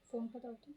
ফোনটা দাও তো।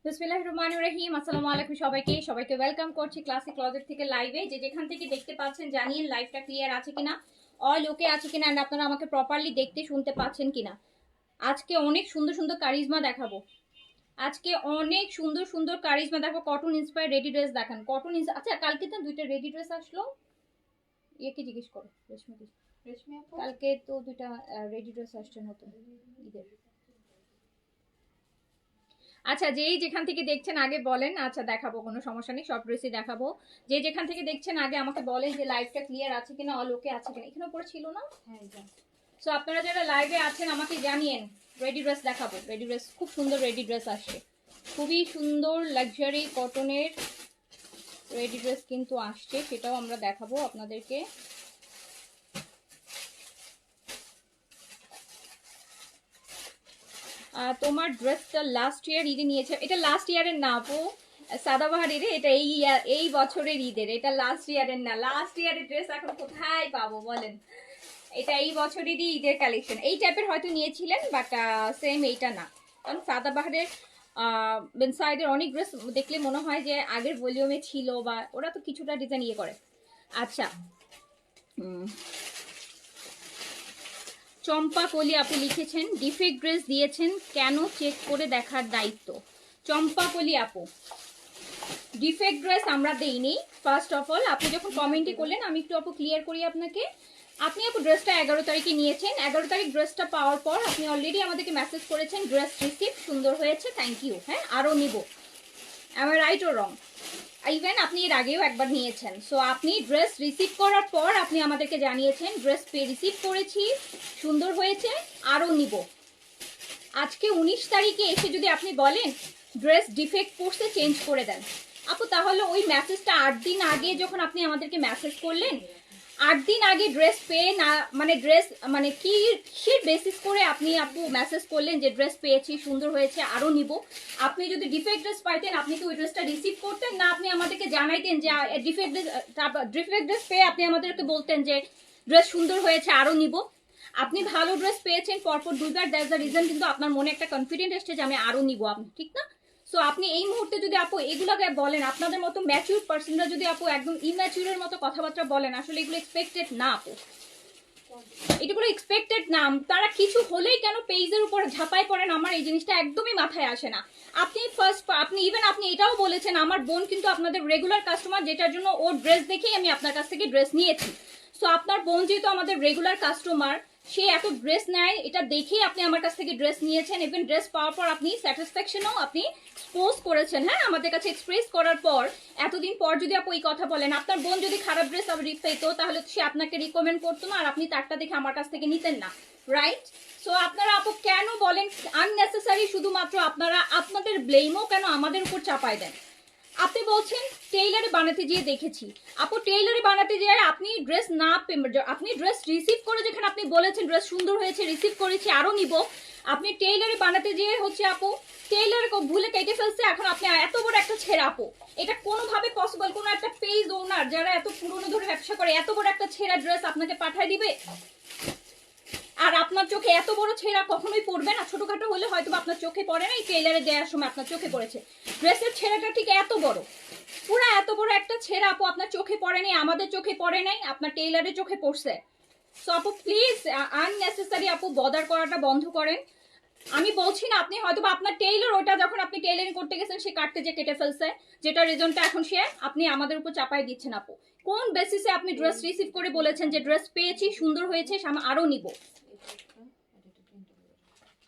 বিসমিল্লাহির রহমানির রহিম। আসসালামু আলাইকুম সবাইকে ওয়েলকাম করছি ক্লাসিক ক্লজেট থেকে লাইভে। যে যেখান থেকে দেখতে পাচ্ছেন জানিয়ে লাইভটা ক্লিয়ার আছে কিনা, অল ওকে আছে কিনা, এন্ড আপনারা আমাকে প্রপারলি দেখতে শুনতে পাচ্ছেন কিনা। আজকে অনেক সুন্দর সুন্দর কারিজমা দেখাবো। দেখো, কটন ইন্সপায়ার রেডি ড্রেস দেখান। আচ্ছা, কালকে তো দুইটা রেডি ড্রেস আসলো, ইয়েকে জিজ্ঞেস করো, রেশমি কালকে তো দুইটা রেডি ড্রেস আসছে নতুন ঈদের। আচ্ছা, যেই যেখান থেকে দেখছেন আগে বলেন। আচ্ছা, দেখাবো, কোনো সমস্যা নেই, সব ড্রেসই দেখাবো। যে যেখান থেকে দেখছেন আগে আমাকে বলেন যে লাইভটা ক্লিয়ার আছে কিনা, অল ওকে আছে কিনা। এখানে উপরে ছিল না? হ্যাঁ, সো আপনারা যারা লাইভে আছেন আমাকে জানিয়েন। রেডি ড্রেস দেখাবো, রেডি ড্রেস, খুব সুন্দর রেডি ড্রেস আসছে, খুবই সুন্দর লাক্সারি কটনের রেডি ড্রেস কিন্তু আসছে, সেটাও আমরা দেখাবো আপনাদেরকে। তোমার ড্রেসটা লাস্ট ইয়ার ঈদে নিয়েছে। এটা লাস্ট ইয়ারের না আপু, সাদাবাহারের, এটা এই বছরের ঈদের, এটা লাস্ট ইয়ারের না। লাস্ট ইয়ারের ড্রেস এখন কোথায় পাবো বলেন? এটা এই বছরেরই ঈদের কালেকশন। এই টাইপের হয়তো নিয়েছিলেন, বাট সেম এইটা না, কারণ সাদাবাহারের বেনসাইডের অনেক ড্রেস দেখলে মনে হয় যে আগের ভলিউমে ছিল, বা ওরা তো কিছুটা ডিজাইন ইয়ে করে। আচ্ছা, চম্পা কলি আপু লিখেছেন ডিফেক্ট ড্রেস দিয়েছেন কেন চেক করে দেখার দায়িত্ব। চম্পা কলি আপু, ডিফেক্ট ড্রেস আমরা দেইনি। ফার্স্ট অফ অল আপনি যখন কমেন্টে করলেন, আমি একটু আপু ক্লিয়ার করি আপনাকে। আপনি আপু ড্রেসটা 11 তারিখে নিয়েছেন, 11 তারিখ ড্রেসটা পাওয়ার পর আপনি অলরেডি আমাদেরকে মেসেজ করেছেন ড্রেস রিসিভ, সুন্দর হয়েছে, থ্যাংক ইউ, হ্যাঁ আরও নিব। আমার রাইট ও রং? ইভেন আপনি এর আগেও একবার নিয়েছেন। সো আপনি ড্রেস রিসিভ করার পর আপনি আমাদেরকে জানিয়েছেন ড্রেস রিসিভ করেছি, সুন্দর হয়েছে, আরও নিব। আজকে 19 তারিখে এসে যদি আপনি বলেন ড্রেস ডিফেক্ট পড়ছে, চেঞ্জ করে দেন আপু, তাহলে ওই মেসেজটা 8 দিন আগে যখন আপনি আমাদেরকে মেসেজ করলেন, 8 দিন আগে ড্রেস পেয়ে না, মানে ড্রেস মানে কিসের বেসিস করে আপনি আপু মেসেজ করলেন যে ড্রেস পেয়েছি, সুন্দর হয়েছে, আরও নিব? আপনি যদি ডিফেক্ট ড্রেস পাইতেন আপনি কি ওই ড্রেসটা রিসিভ করতেন না? আপনি আমাদেরকে জানাইতেন যে ডিফেক্ট ড্রেস পেয়ে আপনি আমাদেরকে বলতেন যে ড্রেস সুন্দর হয়েছে, আরও নিব? আপনি ভালো ড্রেস পেয়েছেন পরপর দুইবার, দ্যাটস দ্য রিজন, কিন্তু আপনার মনে একটা কনফিডেন্ট এসছে যে আমি আরও নিব, আপনি ঠিক না? সো আপনি এই মুহূর্তে যদি আপু এগুলোকে বলেন, আপনাদের মতো ম্যাচিউর পার্সনরা যদি আপু একদম ইম্যাচিউরের মতো কথাবার্তা বলেন, আসলে এগুলো এক্সপেক্টেড না আপু, এগুলো এক্সপেক্টেড না। তারা কিছু হলেই কেন পেজের উপর ঝাঁপাই পড়েন, আমার এই জিনিসটা একদমই মাথায় আসে না। আপনি আপনি এটাও বলেছেন আমার বোন কিন্তু আপনাদের রেগুলার কাস্টমার, যেটার জন্য ওর ড্রেস দেখেই আমি আপনার কাছ থেকে ড্রেস নিয়েছি। সো আপনার বোন যেহেতু আমাদের রেগুলার কাস্টমার, সে এত ড্রেস নেয়, এটা দেখেই আপনি আমার কাছ থেকে ড্রেস নিয়েছেন। ইভেন ড্রেস পাওয়ার পর আপনি স্যাটিসফ্যাকশনও আপনি এক্সপোজ করেছেন, হ্যাঁ আমাদের কাছে এক্সপ্রেস করার পর। এতদিন পর যদি আপু এই কথা বলেন, আপনার বোন যদি খারাপ ড্রেস পেতো তাহলে সে আপনাকে রিকমেন্ড করতো না, আর আপনি তারটা দেখে আমার কাছ থেকে নিতেন না, রাইট? সো আপনারা আপু কেন বলেন আননেসেসারি, শুধুমাত্র আপনারা আপনাদের ব্লেমও কেন আমাদের উপর চাপায় দেন? আপনি বলছেন টেইলারে বানাতে গিয়ে দেখেছি আপু, টেইলারে বানাতে গিয়ে আপনি ড্রেস না, আপনি ড্রেস রিসিভ করে যেখানে আপনি বলেছেন ড্রেস সুন্দর হয়েছে, রিসিভ করেছি, আরও নিব, আপনি টেইলারে বানাতে গিয়ে হচ্ছে আপু টেইলারে ভুলে কেটে ফেলছে, এখন আপনি এত বড় একটা ছেঁড়া আপু, এটা কোনোভাবে পসিবল? কোনো একটা পেজ ওনার যারা এত পুরনো ধরে ব্যবসা করে এত বড় একটা ছেঁড়া ড্রেস আপনাকে পাঠায় দিবে? আর আপনার চোখে এত বড় ছেঁড়া কখনোই পড়বে না, ছোটখাটো হলে হয়তো আপনার চোখে পড়ে না, এই টেইলারে দেওয়ার সময় আপনার চোখে পড়েছে। ড্রেসের ছেঁড়াটা ঠিক এত বড়, পুরো এত বড় একটা ছেঁড়া আপু আপনার চোখে পড়ে নাই, আমাদের চোখে পড়ে নাই, আপনার টেইলারের চোখে পড়ছে। সো আপু প্লিজ আননেসেসারি আপু বদার করাটা বন্ধ করেন। আমি বলছি না আপনি হয়তো আপনার টেইলর ওটা যখন আপনি টেইলারিং করতে গেছেন সে কাটতে যে কেটে ফেলছে, যেটা রিজনটা এখন সে আপনি আমাদের উপর চাপাই দিচ্ছেন আপু। কোন বেসিসে আপনি ড্রেস রিসিভ করে বলেছেন যে ড্রেস পেয়েছি, সুন্দর হয়েছে, আরও নিব?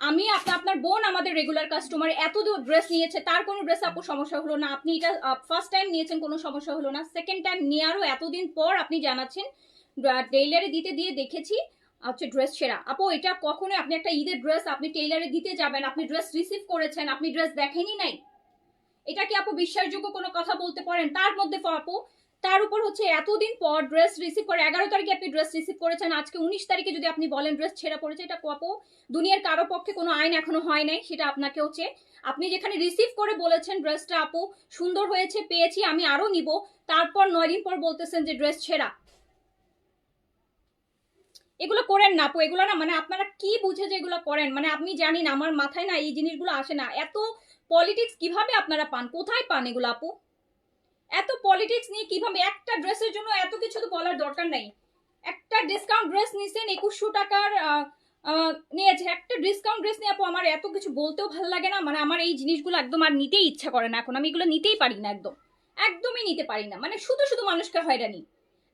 আমি আপনার বোন আমাদের রেগুলার কাস্টমার, এত ড্রেস নিয়েছে, তার কোনো ড্রেস আপু সমস্যা হলো না। আপনি এটা ফার্স্ট টাইম নিয়েছেন, কোনো সমস্যা হলো না। সেকেন্ড টাইম নেওয়ারও এতদিন পর আপনি জানাচ্ছেন টেইলারে দিতে দিয়ে দেখেছি হচ্ছে ড্রেস সেরা। আপু এটা কখনোই, আপনি একটা ঈদের ড্রেস আপনি টেইলারে দিতে যাবেন, আপনি ড্রেস রিসিভ করেছেন, আপনি ড্রেস দেখেনি নাই, এটা কি আপু বিশ্বাসযোগ্য কোনো কথা বলতে পারেন? তার মধ্যে আপু তার উপর হচ্ছে এতদিন পর ড্রেস রিসিভ করে, 11 তারিখে আপনি ড্রেস রিসিভ করেছেন, আজকে 19 তারিখে যদি আপনি বলেন ড্রেস ছেঁড়া পড়েছে, এটা আপু দুনিয়ার কারো পক্ষে কোনো আইন এখনো হয় নাই, সেটা আপনাকে হচ্ছে আপনি যেখানে রিসিভ করে বলেছেন ড্রেসটা আপু সুন্দর হয়েছে, পেয়েছি, আমি আরো নিব, তারপর 9 দিন পর বলতেছেন যে ড্রেস ছেঁড়া। এগুলো করেন না আপু, এগুলো না, মানে আপনারা কি বুঝে যে এগুলো করেন, মানে আপনি জানি না, আমার মাথায় না এই জিনিসগুলো আসে না। এত পলিটিক্স কিভাবে আপনারা পান, কোথায় পান এগুলো আপু? এত পলিটিক্স নিয়ে কিভাবে? একটা ড্রেসের জন্য এত কিছু তো বলার দরকার নাই। একটা ডিসকাউন্ট ড্রেস নিছেন 2100 টাকার নিয়েছে, একটা ডিসকাউন্ট ড্রেস নিয়ে আপু আমার এত কিছু বলতেও ভালো লাগে না, মানে আমার এই জিনিসগুলো একদম আর নিতেই ইচ্ছা করে না এখন, আমি এগুলো নিতেই পারি না, একদমই নিতে পারি না। মানে শুধু শুধু মানুষকে হয়রানি,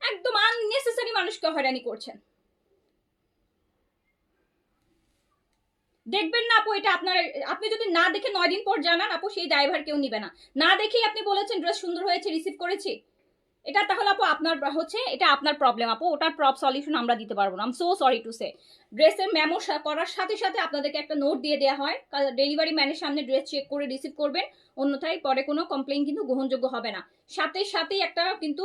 একদম আননেসেসারি মানুষকে হয়রানি করছেন। দেখবেন না আপু এটা আপনার, আপনি যদি না দেখে 9 দিন পর জানান আপু, সেই ড্রাইভার কেউ নিবে না। না দেখেই আপনি বলেছেন ড্রেস সুন্দর হয়েছে, রিসিভ করেছি, এটা তাহলে আপু আপনার হচ্ছে, এটা আপনার প্রবলেম আপু, ওটার সলিউশন আমরা দিতে পারবো না। I am so sorry to say. ড্রেসের মেমো করার সাথে সাথে আপনাদেরকে একটা নোট দিয়ে দেওয়া হয়, ডেলিভারি ম্যানের সামনে ড্রেস চেক করে রিসিভ করবেন, অন্যথায় পরে কোনো কমপ্লেইন কিন্তু গ্রহণযোগ্য হবে না। সাথে সাথেই একটা কিন্তু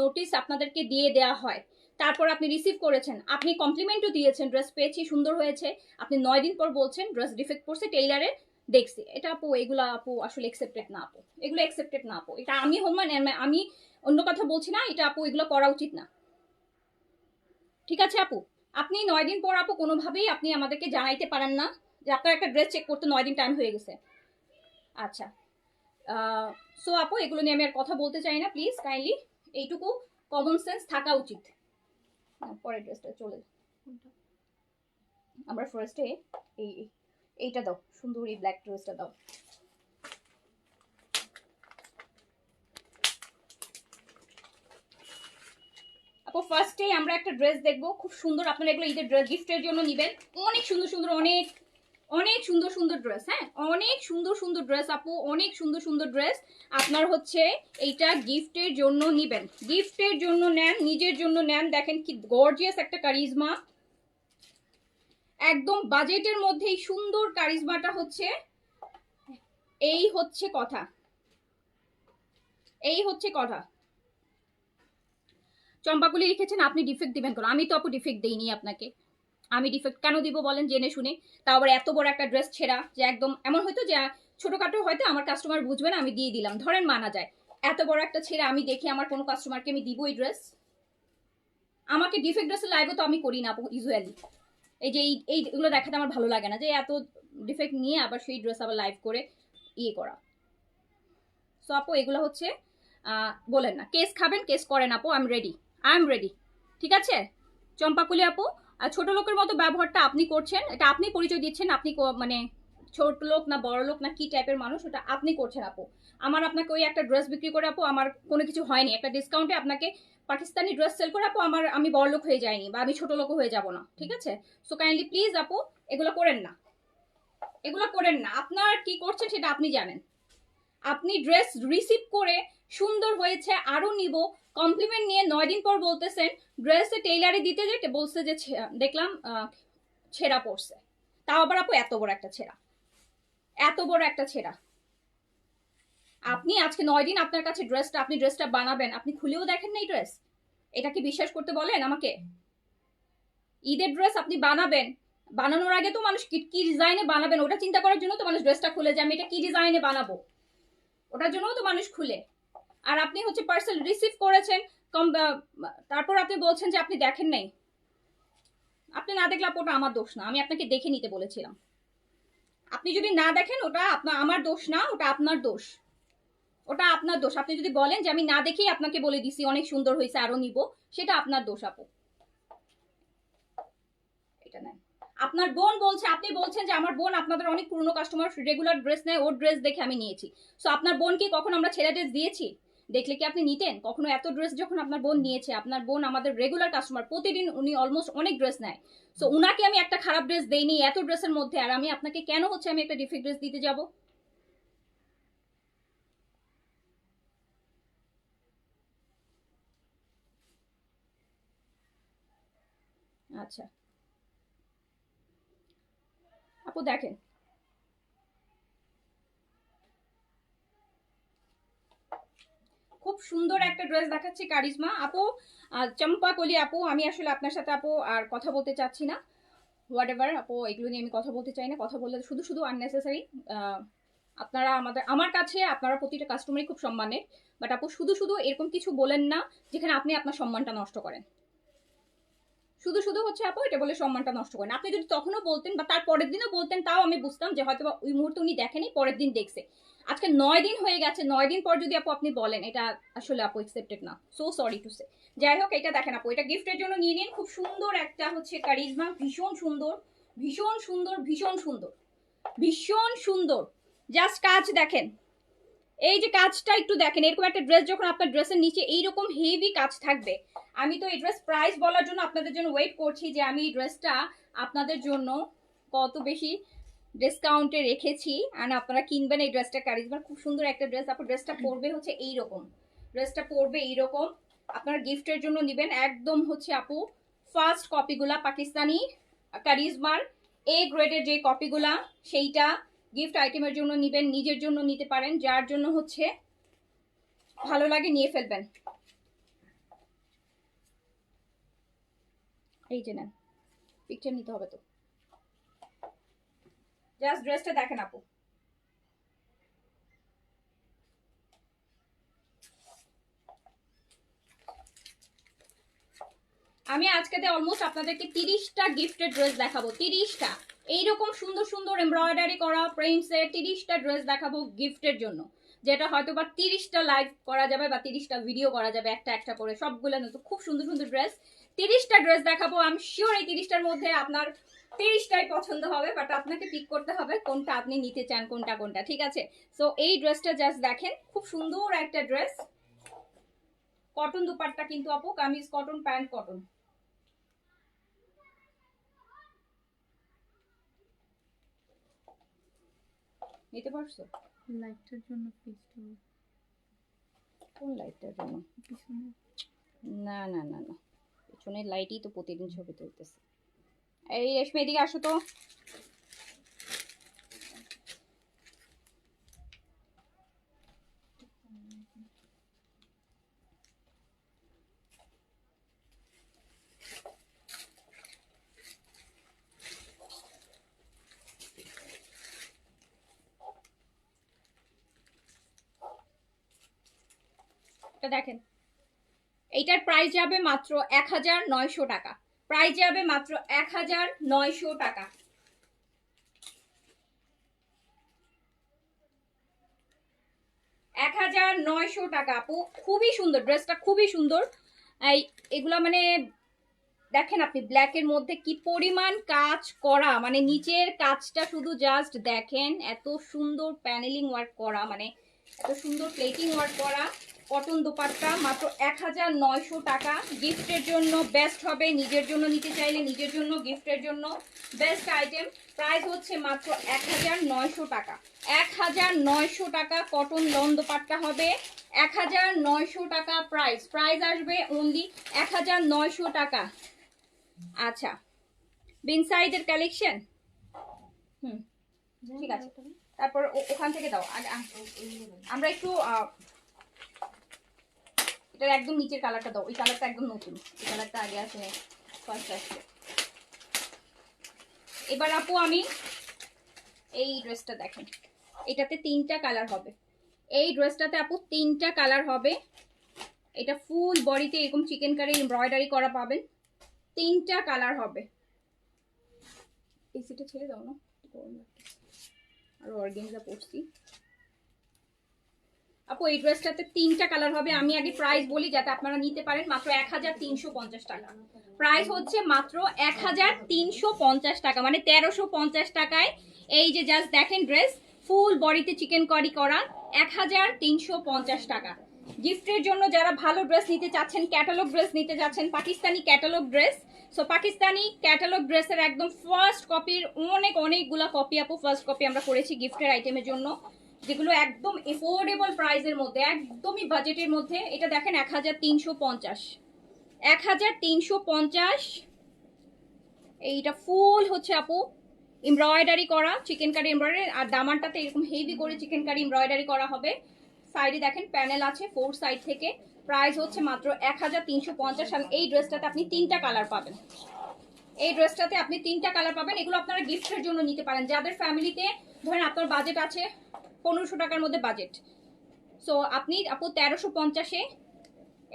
নোটিশ আপনাদেরকে দিয়ে দেওয়া হয়, তারপর আপনি রিসিভ করেছেন, আপনি কমপ্লিমেন্টও দিয়েছেন, ড্রেস পেয়েছি, সুন্দর হয়েছে, আপনি 9 দিন পর বলছেন ড্রেস ডিফেক্ট পড়ছে, টেইলারে দেখছি, এটা আপু এগুলা আপু আসলে অ্যাকসেপ্টেড না আপু, এগুলো অ্যাকসেপ্টেড না আপু। এটা আমি আমি অন্য কথা বলছি না, এটা আপু এগুলো করা উচিত না, ঠিক আছে আপু? আপনি 9 দিন পর আপু কোনোভাবেই আপনি আমাদেরকে জানাইতে পারেন না যে আপনার একটা ড্রেস চেক করতে 9 দিন টাইম হয়ে গেছে। আচ্ছা, সো আপু এগুলো নিয়ে আমি আর কথা বলতে চাই না, প্লিজ কাইন্ডলি এইটুকু কমন সেন্স থাকা উচিত। পরের ড্রেসটা চলে, আমরা ফার্স্টে এইটা দাও, সুন্দর এই ব্ল্যাক ড্রেসটা দাও। আপু ফার্স্টে আমরা একটা ড্রেস দেখবো, খুব সুন্দর। আপনারা এগুলো ঈদের ড্রেস গিফটের জন্য নেবেন। অনেক সুন্দর সুন্দর, অনেক অনেক সুন্দর সুন্দর ড্রেস, হ্যাঁ অনেক সুন্দর সুন্দর ড্রেস আপু, অনেক সুন্দর সুন্দর ড্রেস। আপনার হচ্ছে এইটা গিফটের জন্য নিবেন, গিফটের জন্য নেন, নিজের জন্য নেন। দেখেন কি গর্জিয়াস একটা কারিজমা, একদম বাজেটের মধ্যেই সুন্দর কারিজমাটা হচ্ছে। এই হচ্ছে কথা, এই হচ্ছে কথা। চম্পাগুলি লিখেছেন আপনি ডিফেক্ট দিবেন কেন? আমি তো আপু ডিফেক্ট দেইনি আপনাকে। আমি ডিফেক্ট কেন দিব বলেন, জেনে শুনে? তাও আবার এত বড় একটা ড্রেস ছেঁড়া, যে একদম এমন হয়তো যে ছোটখাটো হয়তো আমার কাস্টমার বুঝবে না, আমি দিয়ে দিলাম, ধরেন মানা যায়। এত বড় একটা ছেঁড়া আমি দেখি আমার কোনো কাস্টমারকে আমি দিব এই ড্রেস? আমাকে ডিফেক্ট ড্রেসের লাইভও তো আমি করি না আপু ইউজুয়ালি। এই যে এইগুলো দেখাতে আমার ভালো লাগে না, যে এত ডিফেক্ট নিয়ে আবার সেই ড্রেস আবার লাইভ করে ইয়ে করা। সো আপু এগুলো হচ্ছে বলেন না কেস খাবেন, কেস করেন আপু, আই এম রেডি। ঠিক আছে চম্পাকুলি আপু, আর ছোট লোকের মতো ব্যবহারটা আপনি করছেন, এটা আপনি পরিচয় দিচ্ছেন। আপনি মানে ছোট লোক না বড় লোক না কি টাইপের মানুষ, ওটা আপনি করছেন আপু। আমার আপনাকে ওই একটা ড্রেস বিক্রি করে আপু আমার কোনো কিছু হয়নি, একটা ডিসকাউন্টে আপনাকে পাকিস্তানি ড্রেস সেল করে আপু আমার, আমি বড় লোক হয়ে যাইনি বা আমি ছোট লোক হয়ে যাব না, ঠিক আছে? সো কাইন্ডলি প্লিজ আপু এগুলো করেন না, এগুলো করেন না। আপনার কি করছেন সেটা আপনি জানেন। আপনি ড্রেস রিসিভ করে সুন্দর হয়েছে আরো নিব কমপ্লিমেন্ট নিয়ে 9 দিন পর বলতেছেন ড্রেসে টেইলারে দিতে যেতে বলছে যে দেখলাম ছেঁড়া পড়ছে। তাও আবার আপু এত বড় একটা ছেঁড়া, এত বড় একটা ছেঁড়া। আপনি আজকে 9 দিন আপনার কাছে ড্রেসটা, আপনি ড্রেসটা বানাবেন, আপনি খুলেও দেখেন না এই ড্রেস? এটা কি বিশ্বাস করতে বলেন আমাকে? ঈদের ড্রেস আপনি বানাবেন, বানানোর আগে তো মানুষ কি ডিজাইনে বানাবেন ওটা চিন্তা করার জন্য তো মানুষ ড্রেসটা খুলে যে আমি এটা কি ডিজাইনে বানাবো, ওটার জন্যও তো মানুষ খুলে। আর আপনি হচ্ছে পার্সেল রিসিভ করেছেন তারপর আপনি বলছেন যে আপনি দেখেন নাই। আপনি না দেখলে ওটা আমার দোষ না, আমি আপনাকে দেখে নিতে বলেছিলাম। আপনি যদি না দেখেন ওটা আপনার, আমার দোষ না, ওটা আপনার দোষ, ওটা আপনার দোষ। আপনি যদি বলেন যে আমি না দেখেই আপনাকে বলে দিছি অনেক সুন্দর হয়েছে আরো নিব, সেটা আপনার দোষ আপু। এটা নেন। আপনার বোন বলছে, আপনি বলছেন যে আমার বোন আপনাদের অনেক পুরনো কাস্টমার, রেগুলার ড্রেস নেয়, ওর ড্রেস দেখে আমি নিয়েছি। সো আপনার বোনকে কখন আমরা ছেঁড়া ড্রেস দিয়েছি? দেখলে কি আপনি নিতেন কখনো? এত ড্রেস যখন আপনার বোন নিয়েছে, আপনার বোন আমাদের রেগুলার কাস্টমার, প্রতিদিন উনি অলমোস্ট অনেক ড্রেস নেয়। সো উনাকে আমি একটা খারাপ ড্রেস দেইনি এত ড্রেসের মধ্যে, আর আমি আপনাকে কেন হচ্ছে আমি একটা ডিফেক্ট ড্রেস দিতে যাব? আচ্ছা আপু দেখেন, খুব সুন্দর একটা ড্রেস দেখাচ্ছি কারিজমা আপু, চম্পা কলি আপু। আমি আসলে আপনার সাথে আপু আর কথা বলতে চাচ্ছি না, হোয়াট এভার আপু, এগুলো নিয়ে আমি কথা বলতে চাই না। কথা বললে শুধু শুধু আননেসেসারি। আপনারা আমার কাছে আপনারা প্রতিটা কাস্টমারই খুব সম্মানের, বাট আপু শুধু শুধু এরকম কিছু বলেন না যেখানে আপনি আপনার সম্মানটা নষ্ট করেন। শুধু শুধু হচ্ছে আপু এটা বলে সম্মানটা নষ্ট করেন। আপনি যদি তখনও বলতেন বা তার পরের দিনও বলতেন, তাও আমি বুঝতাম যে হয়তো ওই মুহূর্তে উনি দেখেনি, পরের দিন দেখছে। আজকে 9 দিন হয়ে গেছে, 9 দিন পর যদি আপু আপনি বলেন, এটা আসলে আপু একসেপ্টেড না, সো সরি টু সে। যাই হোক, এটা দেখেন আপু, এটা গিফটের জন্য নিয়ে নিন। খুব সুন্দর একটা হচ্ছে কারিজমা, ভীষণ সুন্দর, ভীষণ সুন্দর, ভীষণ সুন্দর, ভীষণ সুন্দর। জাস্ট কাজ দেখেন, এই যে কাজটা একটু দেখেন। এরকম একটা ড্রেস যখন আপনার ড্রেসের নিচে এইরকম হেভি কাজ থাকবে, আমি তো এই ড্রেস প্রাইস বলার জন্য আপনাদের জন্য ওয়েট করছি যে আমি এই ড্রেসটা আপনাদের জন্য কত বেশি ডিসকাউন্টে রেখেছি, আর আপনারা কিনবেন এই ড্রেসটা। কারিজমার খুব সুন্দর একটা ড্রেস। আপনার ড্রেসটা পরবে হচ্ছে এইরকম, ড্রেসটা পরবে এইরকম, আপনারা গিফটের জন্য নেবেন। একদম হচ্ছে আপু ফার্স্ট কপিগুলা পাকিস্তানি কারিজমার এ গ্রেডের যে কপিগুলা, সেইটা গিফট আইটেমের জন্য নিবেন, নিজের জন্য নিতে পারেন, যার জন্য হচ্ছে ভালো লাগে নিয়ে ফেলবেন। এই যে নেন, পিকচার নিতে হবে তো, জাস্ট ড্রেসটা দেখেন আপু। আমি আজকে অলমোস্ট আপনাদেরকে 30টা গিফটের ড্রেস দেখাবো, 30টা। এইরকম সুন্দর সুন্দর এমব্রয়ডারি করা প্রিন্টসের 30টা ড্রেস দেখাবো গিফটের জন্য, যেটা হয়তো বা 30টা লাইভ করা যাবে বা 30টা ভিডিও করা যাবে একটা একটা করে, সবগুলো নতুন খুব সুন্দর সুন্দর ড্রেস। 30টা ড্রেস দেখাবো, আমি শিওর এই 30টার মধ্যে আপনার 30টাই পছন্দ হবে, বাট আপনাকে পিক করতে হবে কোনটা আপনি নিতে চান, কোনটা কোনটা, ঠিক আছে? সো এই ড্রেসটা জাস্ট দেখেন, খুব সুন্দর একটা ড্রেস, কটন দুপাট্টা কিন্তু আপু, কামিজ কটন, প্যান্ট কটন। নিতে পারছো? লাইটটার জন্য কোন লাইটটার জন্য? না না না না, পিছনের লাইটই তো প্রতিদিন ছবি তুলতেছে। এই রেশমি এদিকে আসো তো। এটা দেখেন, এইটার প্রাইস যাবে মাত্র 1900 টাকা, প্রাইস যাবে মাত্র 1900 টাকা। টাকা আপু, খুবই সুন্দর ড্রেসটা, খুবই সুন্দর। এই এগুলো মানে দেখেন আপনি ব্ল্যাকের মধ্যে কি পরিমাণ কাজ করা, মানে নিচের কাজটা শুধু জাস্ট দেখেন, এত সুন্দর প্যানেলিং ওয়ার্ক করা, মানে এত সুন্দর প্লেটিং ওয়ার্ক করা। কটন দোপাট্টা মাত্র 1900 টাকা। গিফটের জন্য বেস্ট হবে, নিজের জন্য নিতে চাইলে নিজের জন্য, গিফটের জন্য বেস্ট আইটেম। প্রাইস হচ্ছে মাত্র 1900 টাকা। 1900 টাকা কটন লন দোপাট্টা হবে, 1900 টাকা প্রাইস। প্রাইস আসবে অনলি 1900 টাকা। আচ্ছা, বিনসাইডের কালেকশন, ঠিক আছে, তারপর ওখান থেকে দাও। আমরা একটু এটার একদম নিচের কালারটা দাও, ওই কালারটা একদম নতুন, এই কালারটা আগে আসে ফার্স্ট আসছে। এবার আপু আমি এই ড্রেসটা দেখেন, এটাতে 3টা কালার হবে। এই ড্রেসটাতে আপু 3টা কালার হবে। এটা ফুল বডিতে এরকম চিকেন কারি এমব্রয়ডারি করা পাবেন, 3টা কালার হবে। এসিটা ছেড়ে দাও না, আর অর্গানজা পরছি আপু। এই ড্রেসটাতে 3টা কালার হবে। আমি আগে প্রাইস বলি যাতে আপনারা নিতে পারেন, মাত্র 1350 টাকা। প্রাইস হচ্ছে মাত্র 1350 টাকা, মানে 1350 টাকায় এই যে জাস্ট দেখেন ড্রেস, ফুল বডিতে চিকেন কারি করা, 1350 টাকা। গিফটের জন্য যারা ভালো ড্রেস নিতে চাচ্ছেন, ক্যাটালগ ড্রেস নিতে চাচ্ছেন, Pakistani catalogue dress, so Pakistani catalogue ড্রেসের একদম ফার্স্ট কপির অনেকগুলা কপি আপু, ফার্স্ট কপি আমরা করেছি গিফটের আইটেমের জন্য, যেগুলো একদম এফোর্ডেবল প্রাইসের মধ্যে, একদমই বাজেটের মধ্যে। এটা দেখেন 1350, 1350। এইটা ফুল হচ্ছে আপু এমব্রয়ডারি করা, চিকেন কারি এমব্রয়ডারি, আর দামানটাতে এরকম হেভি করে চিকেন কারি এমব্রয়ডারি করা হবে। সাইডে দেখেন প্যানেল আছে 4 সাইড থেকে। প্রাইস হচ্ছে মাত্র 1350। আর এই ড্রেসটাতে আপনি 3টা কালার পাবেন। এই ড্রেসটাতে আপনি 3টা কালার পাবেন। এগুলো আপনারা গিফটের জন্য নিতে পারেন, যাদের ফ্যামিলিতে ধরেন আপনার বাজেট আছে 1500 টাকার মধ্যে বাজেট, সো আপনি আপু 1350-এ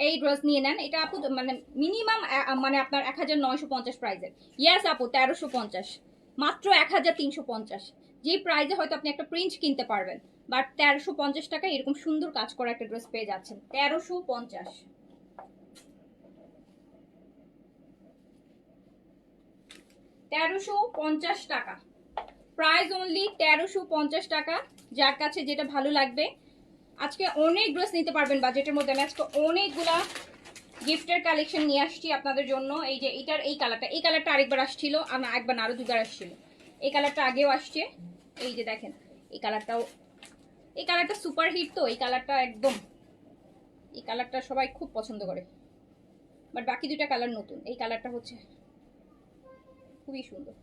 এই ড্রেস নিয়ে নেন। এটা আপু মানে মিনিমাম মানে আপনার 1950 প্রাইসের। ইয়েস আপু 1350, মাত্র 1350। যে প্রাইসে হয়তো আপনি একটা প্রিন্ট কিনতে পারবেন, বাট 1350 টাকা এরকম সুন্দর কাজ করা একটা ড্রেস পেয়ে যাচ্ছেন। 1350, 1350 টাকা প্রাইস, অনলি 1350 টাকা। যার কাছে যেটা ভালো লাগবে, আজকে অনেক ড্রেস নিতে পারবেন বাজেটের মধ্যে। আমি আজকে অনেকগুলা গিফটের কালেকশন নিয়ে আসছি আপনাদের জন্য। এই যে এটার এই কালারটা আরেকবার আসছিল, একবার আরো দুবার আসছিল। এই কালারটা আগেও আসছে, এই যে দেখেন এই কালারটা সুপার হিট, তো এই কালারটা একদম, এই কালারটা সবাই খুব পছন্দ করে, বাট বাকি দুটা কালার নতুন। এই কালারটা হচ্ছে খুবই সুন্দর,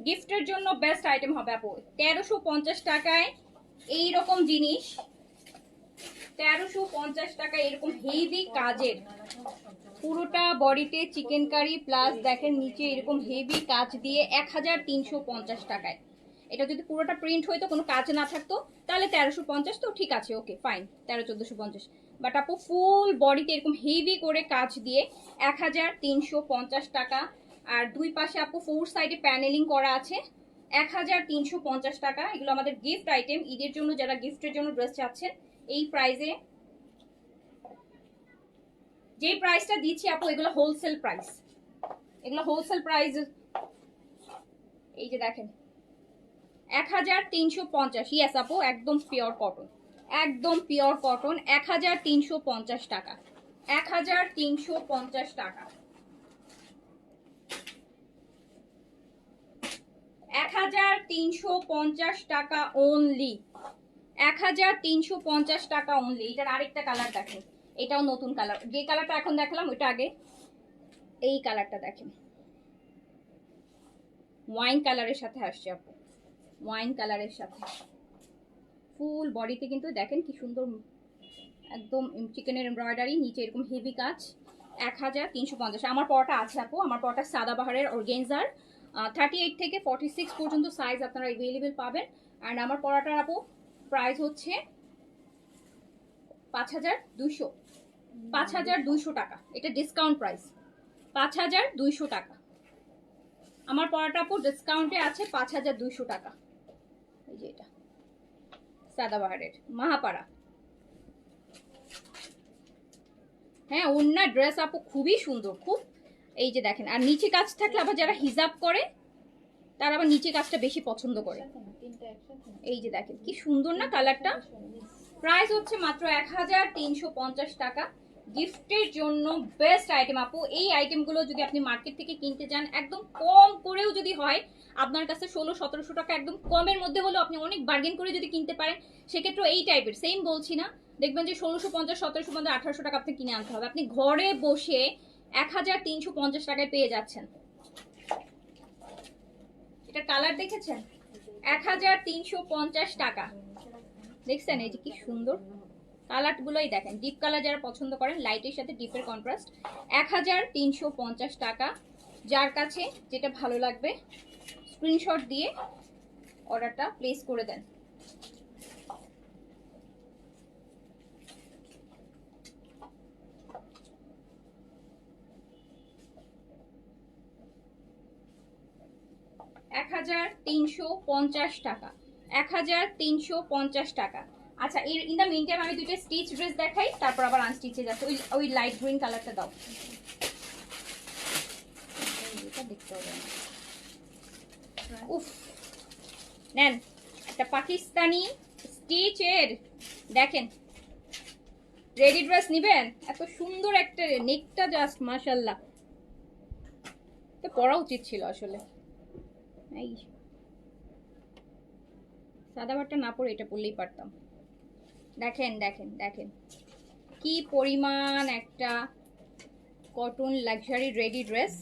গিফটের জন্য বেস্ট আইটেম হবে আপু। 1350 টাকায় এইরকম জিনিস, 1350 টাকা এরকম হেভি কাজের, পুরোটা বডিতে চিকেন কারি প্লাস দেখেন নিচে এরকম হেভি কাজ দিয়ে 1350 টাকায়। এটা যদি পুরোটা প্রিন্ট হইতো, কোনো কাজ না থাকতো, তাহলে 1350, তো ঠিক আছে, ওকে ফাইন, 1450। বাট আপু ফুল বডিতে এরকম হেভি করে কাজ দিয়ে 1350 টাকা। আর দুই পাশে আপু 4 সাইডে প্যানেলিং করা আছে। 1350 টাকা। এগুলো আমাদের গিফট আইটেম, ঈদের জন্য যারা গিফটের জন্য ড্রেস চাচ্ছেন এই প্রাইসে, যে প্রাইসটা দিচ্ছি আপু এগুলো হোলসেল প্রাইস, এগুলো হোলসেল প্রাইস। এই যে দেখেন 1350। ইয়েস আপু, একদম পিওর কটন, একদম পিওর কটন। 1350 টাকা, 1350 টাকা, 1350 টাকা অনলি, 1350 টাকা অনলি। এটার আরেকটা কালার দেখেন, এটাও নতুন কালার। যে কালারটা এখন দেখালাম ওইটা আগে, এই কালারটা দেখেন, ওয়াইন কালারের সাথে আসছে আপু, ওয়াইন কালারের সাথে ফুল বডিতে কিন্তু দেখেন কি সুন্দর, একদম চিকেনের এমব্রয়ডারি, নিচে এরকম হেভি কাজ। 1350। আমার পরটা আছে আপু, আমার পরটা সাদাবাহারের অর্গেনজার, 38 থেকে 46 পর্যন্ত সাইজ আপনারা অ্যাভেলেবেল পাবেন। অ্যান্ড আমার পরাটার আপু প্রাইস হচ্ছে 5200, 5200 টাকা। এটা ডিসকাউন্ট প্রাইস, 5200 টাকা। আমার পরাটা আপু ডিসকাউন্টে আছে 5200 টাকা। এই যে এটা সাদাবাহারের মাহাপাড়া। হ্যাঁ, ওন্না ড্রেস আপু খুবই সুন্দর, খুব। এই যে দেখেন, আর নিচে কাজ থাকলে আবার যারা হিজাব করে তারা আবার নিচে কাজটা বেশি পছন্দ করে। এই যে দেখেন কি সুন্দর না কালারটা। প্রাইস হচ্ছে মাত্র 1350 টাকা। গিফটের জন্য বেস্ট আইটেম আপু। এই আইটেমগুলো যদি আপনি মার্কেট থেকে কিনতে যান, একদম কম করেও যদি হয় আপনার কাছে 1600-1700 টাকা, একদম কমের মধ্যে হলেও আপনি অনেক বার্গেন করে যদি কিনতে পারেন, সেক্ষেত্রে এই টাইপের সেম বলছি না, দেখবেন যে 1650, 1750, 1800 টাকা আপনি কিনে আনতে হবে। আপনি ঘরে বসে 1350 টাকায় পেয়ে যাচ্ছেন। এটা কালার দেখেছেন, 1350 টাকা। দেখছেন এই যে কি সুন্দর কালারগুলোই দেখেন, ডিপ কালার যারা পছন্দ করেন, লাইটের সাথে ডিপের কন্ট্রাস্ট। 1350 টাকা। যার কাছে যেটা ভালো লাগবে স্ক্রিনশট দিয়ে অর্ডারটা প্লেস করে দেন। টাকা, 1350 টাকা। আচ্ছা, এর ইন দ্য মিন টাইম আমি দুইটা স্টিচ ড্রেস দেখাই, তারপর আবার আনস্টিচে যাচ্ছে। ওই লাইট গ্রিন কালারটা দাও, দেখতে হবে। উফ, নেন একটা পাকিস্তানি স্টিচের দেখেন, রেডি ড্রেস নিবেন, এত সুন্দর একটা নেকটা, জাস্ট মাশাআল্লাহ। তো পরা উচিত ছিল আসলে, এই সাদা ভাতটা না পরে এটা পরলেই পারতাম। দেখেন দেখেন দেখেন কি পরিমাণ একটা কটন লাক্সারি রেডি ড্রেস।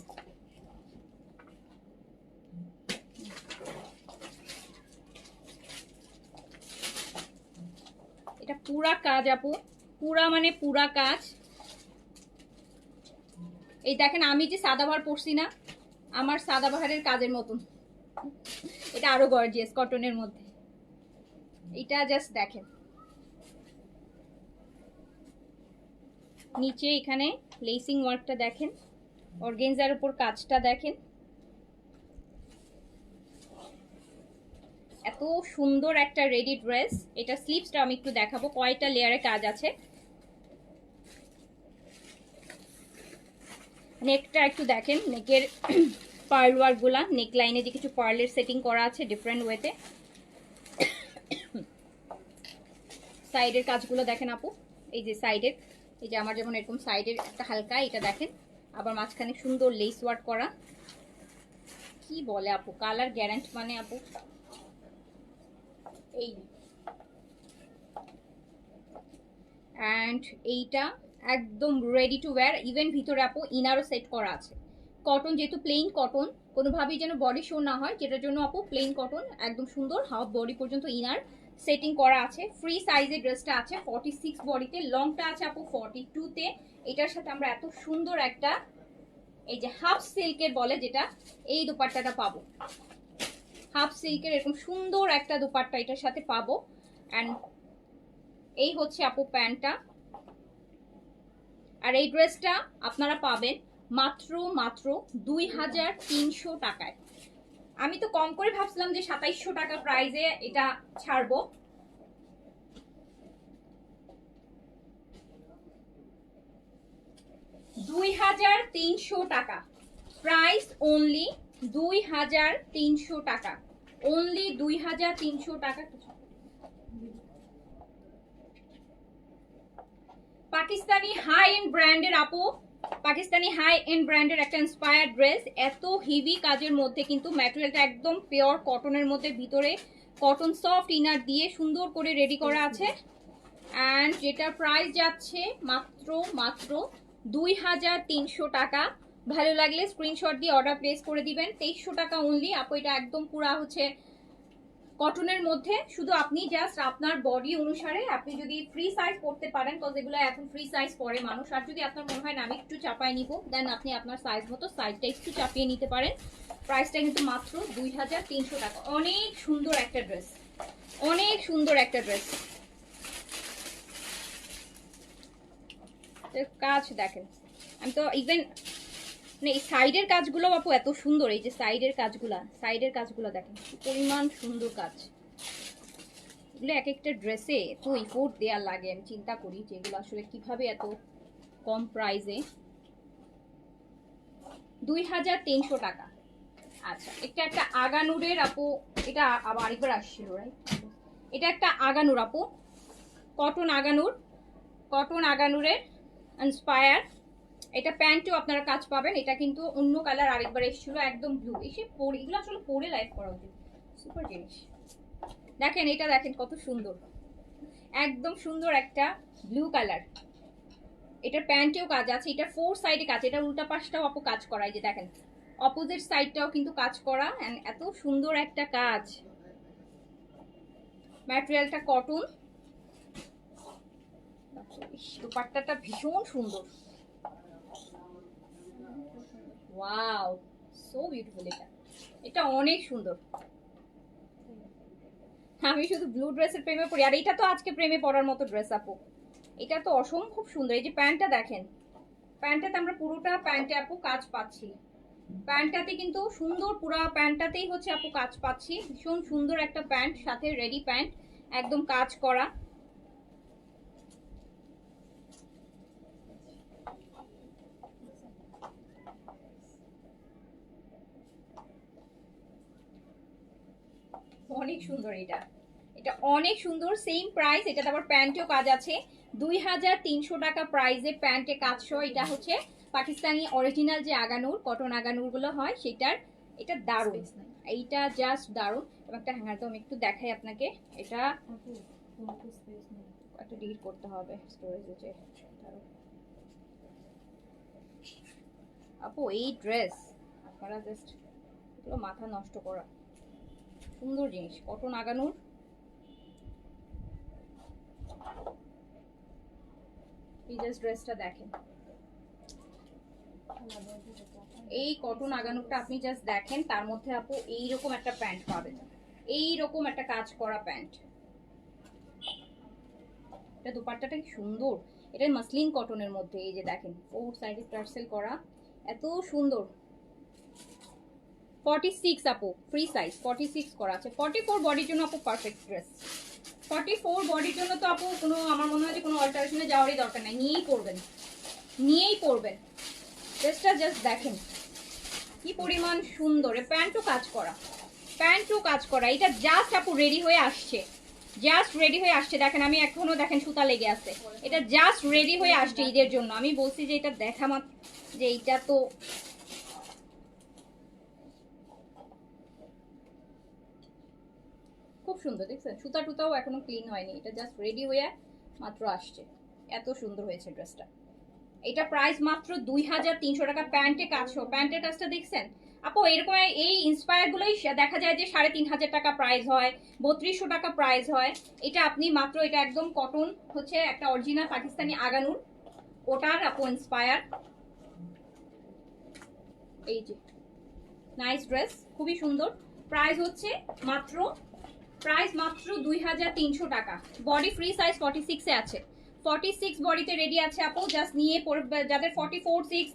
এটা পুরা কাজ আপু, পুরা মানে পুরা কাজ। এই দেখেন আমি যে সাদাবাহার পরছি না, আমার সাদাবাহারের কাজের মতন। এটা আরো গর্জিয়াস কটনের মধ্যে। এটা জাস্ট দেখেন, নিচে এখানে লেসিং ওয়ার্কটা দেখেন, অর্গেনজার উপর কাজটা দেখেন, এত সুন্দর একটা রেডি ড্রেস। এটা স্লিভসটা আমি একটু দেখাবো, কয়টা লেয়ারে কাজ আছে। নেকটা একটু দেখেন, নেকের পার্ল ওয়ার্কগুলা, নেক লাইনে যে কিছু পার্লের সেটিং করা আছে ডিফারেন্ট ওয়েতে। সাইডের কাজগুলো দেখেন আপু, এই যে সাইডের, এই যে আমার যেমন এরকম সাইডের একটা হালকা, এটা দেখেন, আবার মাঝখানে সুন্দর লেস ওয়ার্ক করা। কি বলে আপু, কালার গ্যারান্টি মানে আপু। এই অ্যান্ড এইটা একদম রেডি টু ওয়্যার। ইভেন ভিতরে আপু ইনারও সেট করা আছে। কটন, যেহেতু প্লেন কটন, কোনোভাবেই যেন বডি শো না হয়, যেটার জন্য আপু প্লেন কটন একদম সুন্দর হাফ বডি পর্যন্ত ইনার সেটিং করা আছে। ফ্রি সাইজের ড্রেসটা আছে 46 বডিতে, লংটা আছে আপু 42-তে। এটার সাথে আমরা এত সুন্দর একটা, এই যে হাফ সিল্কের বলে যেটা, এই দুপাট্টাটা পাবো। হাফ সিল্কের এরকম সুন্দর একটা দুপাট্টা এটার সাথে পাবো। অ্যান্ড এই হচ্ছে আপু প্যান্টটা। আর এই ড্রেসটা আপনারা পাবেন মাত্র মাত্র 2300 টাকায়। আমি তো কম করে ভাবছিলাম যে 2700 টাকা প্রাইসে এটা ছাড়বো। $2300 টাকা প্রাইস, অনলি 2300 টাকা, অনলি 2300 টাকা। পাকিস্তানি হাই এন্ড ব্র্যান্ডের আপু, পাকিস্তানি হাই এন্ড ব্র্যান্ডের একটা ইন্সপায়ার্ড ড্রেস, এত হেভি কাজের মধ্যে, কিন্তু ম্যাটেরিয়ালটা একদম পিওর কটনের মধ্যে, ভিতরে কটন সফট ইনার দিয়ে সুন্দর করে রেডি করা আছে। অ্যান্ড যেটার প্রাইস যাচ্ছে মাত্র মাত্র 2300 টাকা। ভালো লাগলে স্ক্রিনশট দিয়ে অর্ডার প্লেস করে দিবেন। 2300 টাকা অনলি আপু। এটা একদম পুরা হচ্ছে কটনের মধ্যে, শুধু আপনি জাস্ট আপনার বডি অনুসারে আপনি যদি ফ্রি সাইজ করতে পারেন, কজ এগুলো এখন ফ্রি সাইজ পরে মানুষ, আর যদি আপনার মনে হয় না আমি একটু চাপাই নিব, দেন আপনি আপনার সাইজ মতো সাইজটা একটু চাপিয়ে নিতে পারেন। প্রাইসটা কিন্তু মাত্র 2300 টাকা। অনেক সুন্দর একটা ড্রেস, অনেক সুন্দর একটা ড্রেস। কাজ দেখেন, আমি তো ইভেন মানে এই সাইডের কাজগুলো আপু এত সুন্দর, এই যে সাইডের কাজগুলো দেখেন কি পরিমাণ সুন্দর কাজ। এগুলো এক একটা ড্রেসে এত ইফোর্ট দেওয়ার লাগে, আমি চিন্তা করি যে এগুলো আসলে কিভাবে এত কম প্রাইসে। 2300 টাকা। আচ্ছা, এটা একটা আগানুরের আপু, এটা আবার আরেকবার আসছিল রাইট, এটা একটা আগানুর আপু, কটন আগানুর, কটন আগানুরের ইন্সপায়ার। এটা প্যান্টেও আপনারা কাজ পাবেন। এটা কিন্তু অন্য কালার আরেকবার এসেছিল, একদম ব্লু। এসে পরে এগুলো আসলে পরে লাইফ করা উচিত, সুপার জিনিস। দেখেন এটা দেখেন কত সুন্দর, একদম সুন্দর একটা ব্লু কালার। এটার প্যান্টেও কাজ আছে, এটা 4 সাইডে কাজ, এটা উল্টা পাশটাও আপু কাজ করা, এই যে দেখেন অপোজিট সাইডটাও কিন্তু কাজ করা। এন্ড এত সুন্দর একটা কাজ, ম্যাটেরিয়ালটা কটন, দুপাট্টাটা ভীষণ সুন্দর। Wow, so beautiful. এটা অনেক সুন্দর। আমি শুধু ব্লু ড্রেসের প্রেমে পড়ি, আর এটা তো আজকে প্রেমে পড়ার মতো ড্রেস আপু। এটা তো অসম্ভব সুন্দর। এই যে প্যান্টটা দেখেন, প্যান্টটাতে আমরা পুরোটা প্যান্টে আপু কাজ পাচ্ছি। প্যান্টটাতে কিন্তু সুন্দর, পুরো প্যান্টটাতেই হচ্ছে আপু কাজ পাচ্ছি। ভীষণ সুন্দর একটা প্যান্ট, সাথে রেডি প্যান্ট, একদম কাজ করা। অনেক সুন্দর এটা, এটা অনেক সুন্দর। সেম প্রাইস, এটাতে আবার প্যান্টেও কাজ আছে। 2300 টাকা প্রাইসে প্যান্টে কাজ সহ। এটা হচ্ছে পাকিস্তানি অরিজিনাল যে আগানুর, কটন আগানুর গুলো হয় সেটার। এটা দারুণ, এইটা জাস্ট দারুণ। এবং একটা হ্যাঙ্গার তো আমি একটু দেখাই আপনাকে। এটা একটা ডিলিট করতে হবে স্টোরেজে আপু। এই ড্রেস আপনারা জাস্ট এগুলো মাথা নষ্ট করা সুন্দর জিনিস, কটন আগানুর। এই জাস্ট ড্রেসটা দেখেন, এই কটন আগানুরটা আপনি জাস্ট দেখেন, তার মধ্যে আপু এইরকম একটা প্যান্ট পাবেন, এইরকম একটা কাজ করা প্যান্ট। এটা দুপাট্টাটা কি সুন্দর, এটা মাসলিন কটনের মধ্যে। এই যে দেখেন 4 সাইডে টার্সেল করা, এত সুন্দর। 46 আপু, ফ্রি সাইজ 46 করা আছে। 44 বডির জন্য আপু পারফেক্ট ড্রেস। 44 বডির জন্য তো আপু কোনো, আমার মনে হয় যে কোনো অল্টারেশনে যাওয়ারই দরকার নাই, নিয়েই পরবেন, নিয়েই পরবেন। ড্রেসটা জাস্ট দেখেন কি পরিমাণ সুন্দর। প্যান্টও কাজ করা, প্যান্টও কাজ করা। এটা জাস্ট আপু রেডি হয়ে আসছে, জাস্ট রেডি হয়ে আসছে। দেখেন আমি এখনো দেখেন সুতা লেগে আছে। এটা জাস্ট রেডি হয়ে আসছে ঈদের জন্য। আমি বলছি যে এটা দেখা মাত্র যে এইটা তো খুব সুন্দর। দেখছেন সুতা টুতাও এখনো ক্লিন হয়নি, এটা জাস্ট রেডি হয়ে মাত্র আসছে। এত সুন্দর হয়েছে ড্রেসটা। এটা প্রাইস মাত্র 2300 টাকা। প্যান্টে কাজ, প্যান্টের কাজটা দেখছেন আপু। এরকম এই ইন্সপায়ার গুলোই দেখা যায় যে 3500 টাকা প্রাইস হয়, 3200 টাকা প্রাইস হয়। এটা আপনি মাত্র, এটা একদম কটন হচ্ছে একটা অরিজিনাল পাকিস্তানি আগানুর, ওটার আপু ইন্সপায়ার। এই যে নাইস ড্রেস, খুবই সুন্দর। প্রাইস হচ্ছে মাত্র, প্রাইস মাত্র 2300 টাকা। বডি ফ্রি সাইজ 46 এ আছে, 46 বডিতে রেডি আছে আপু। জাস্ট নিয়ে যাদের 44, 6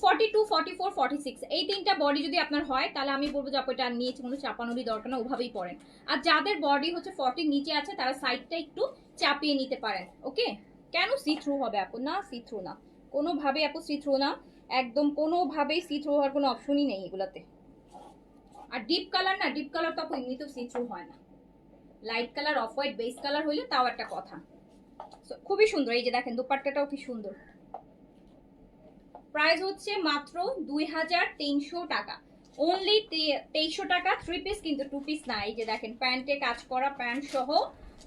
42, 44, 46 এই তিনটা বডি যদি আপনার হয় তাহলে আমি বলবো যে আপু এটা নিয়েছে কোনো চাপানোরই দরকার না, ওভাবেই পরেন। আর যাদের বডি হচ্ছে 40 নিচে আছে তারা সাইডটা একটু চাপিয়ে নিতে পারেন। ওকে, কেন সি থ্রু হবে আপু? না, সি থ্রু না, কোনোভাবেই আপু সি থ্রু না, একদম কোনোভাবেই সি থ্রু হওয়ার কোনো অপশনই নেই এগুলাতে। আর ডিপ কালার না, ডিপ কালার তো আপু এমনিতেও সি থ্রু হয় না, light colour off white base colour হইলে তাও একটা কথা। খুবই সুন্দর, এই যে দেখেন দুপাট্টাটাও কি সুন্দর। প্রাইস হচ্ছে মাত্র 2300 টাকা, অনলি 2300 টাকা। 3 পিস কিন্তু 2 পিস না। এই যে দেখেন প্যান্টে কাজ করা, প্যান্ট সহ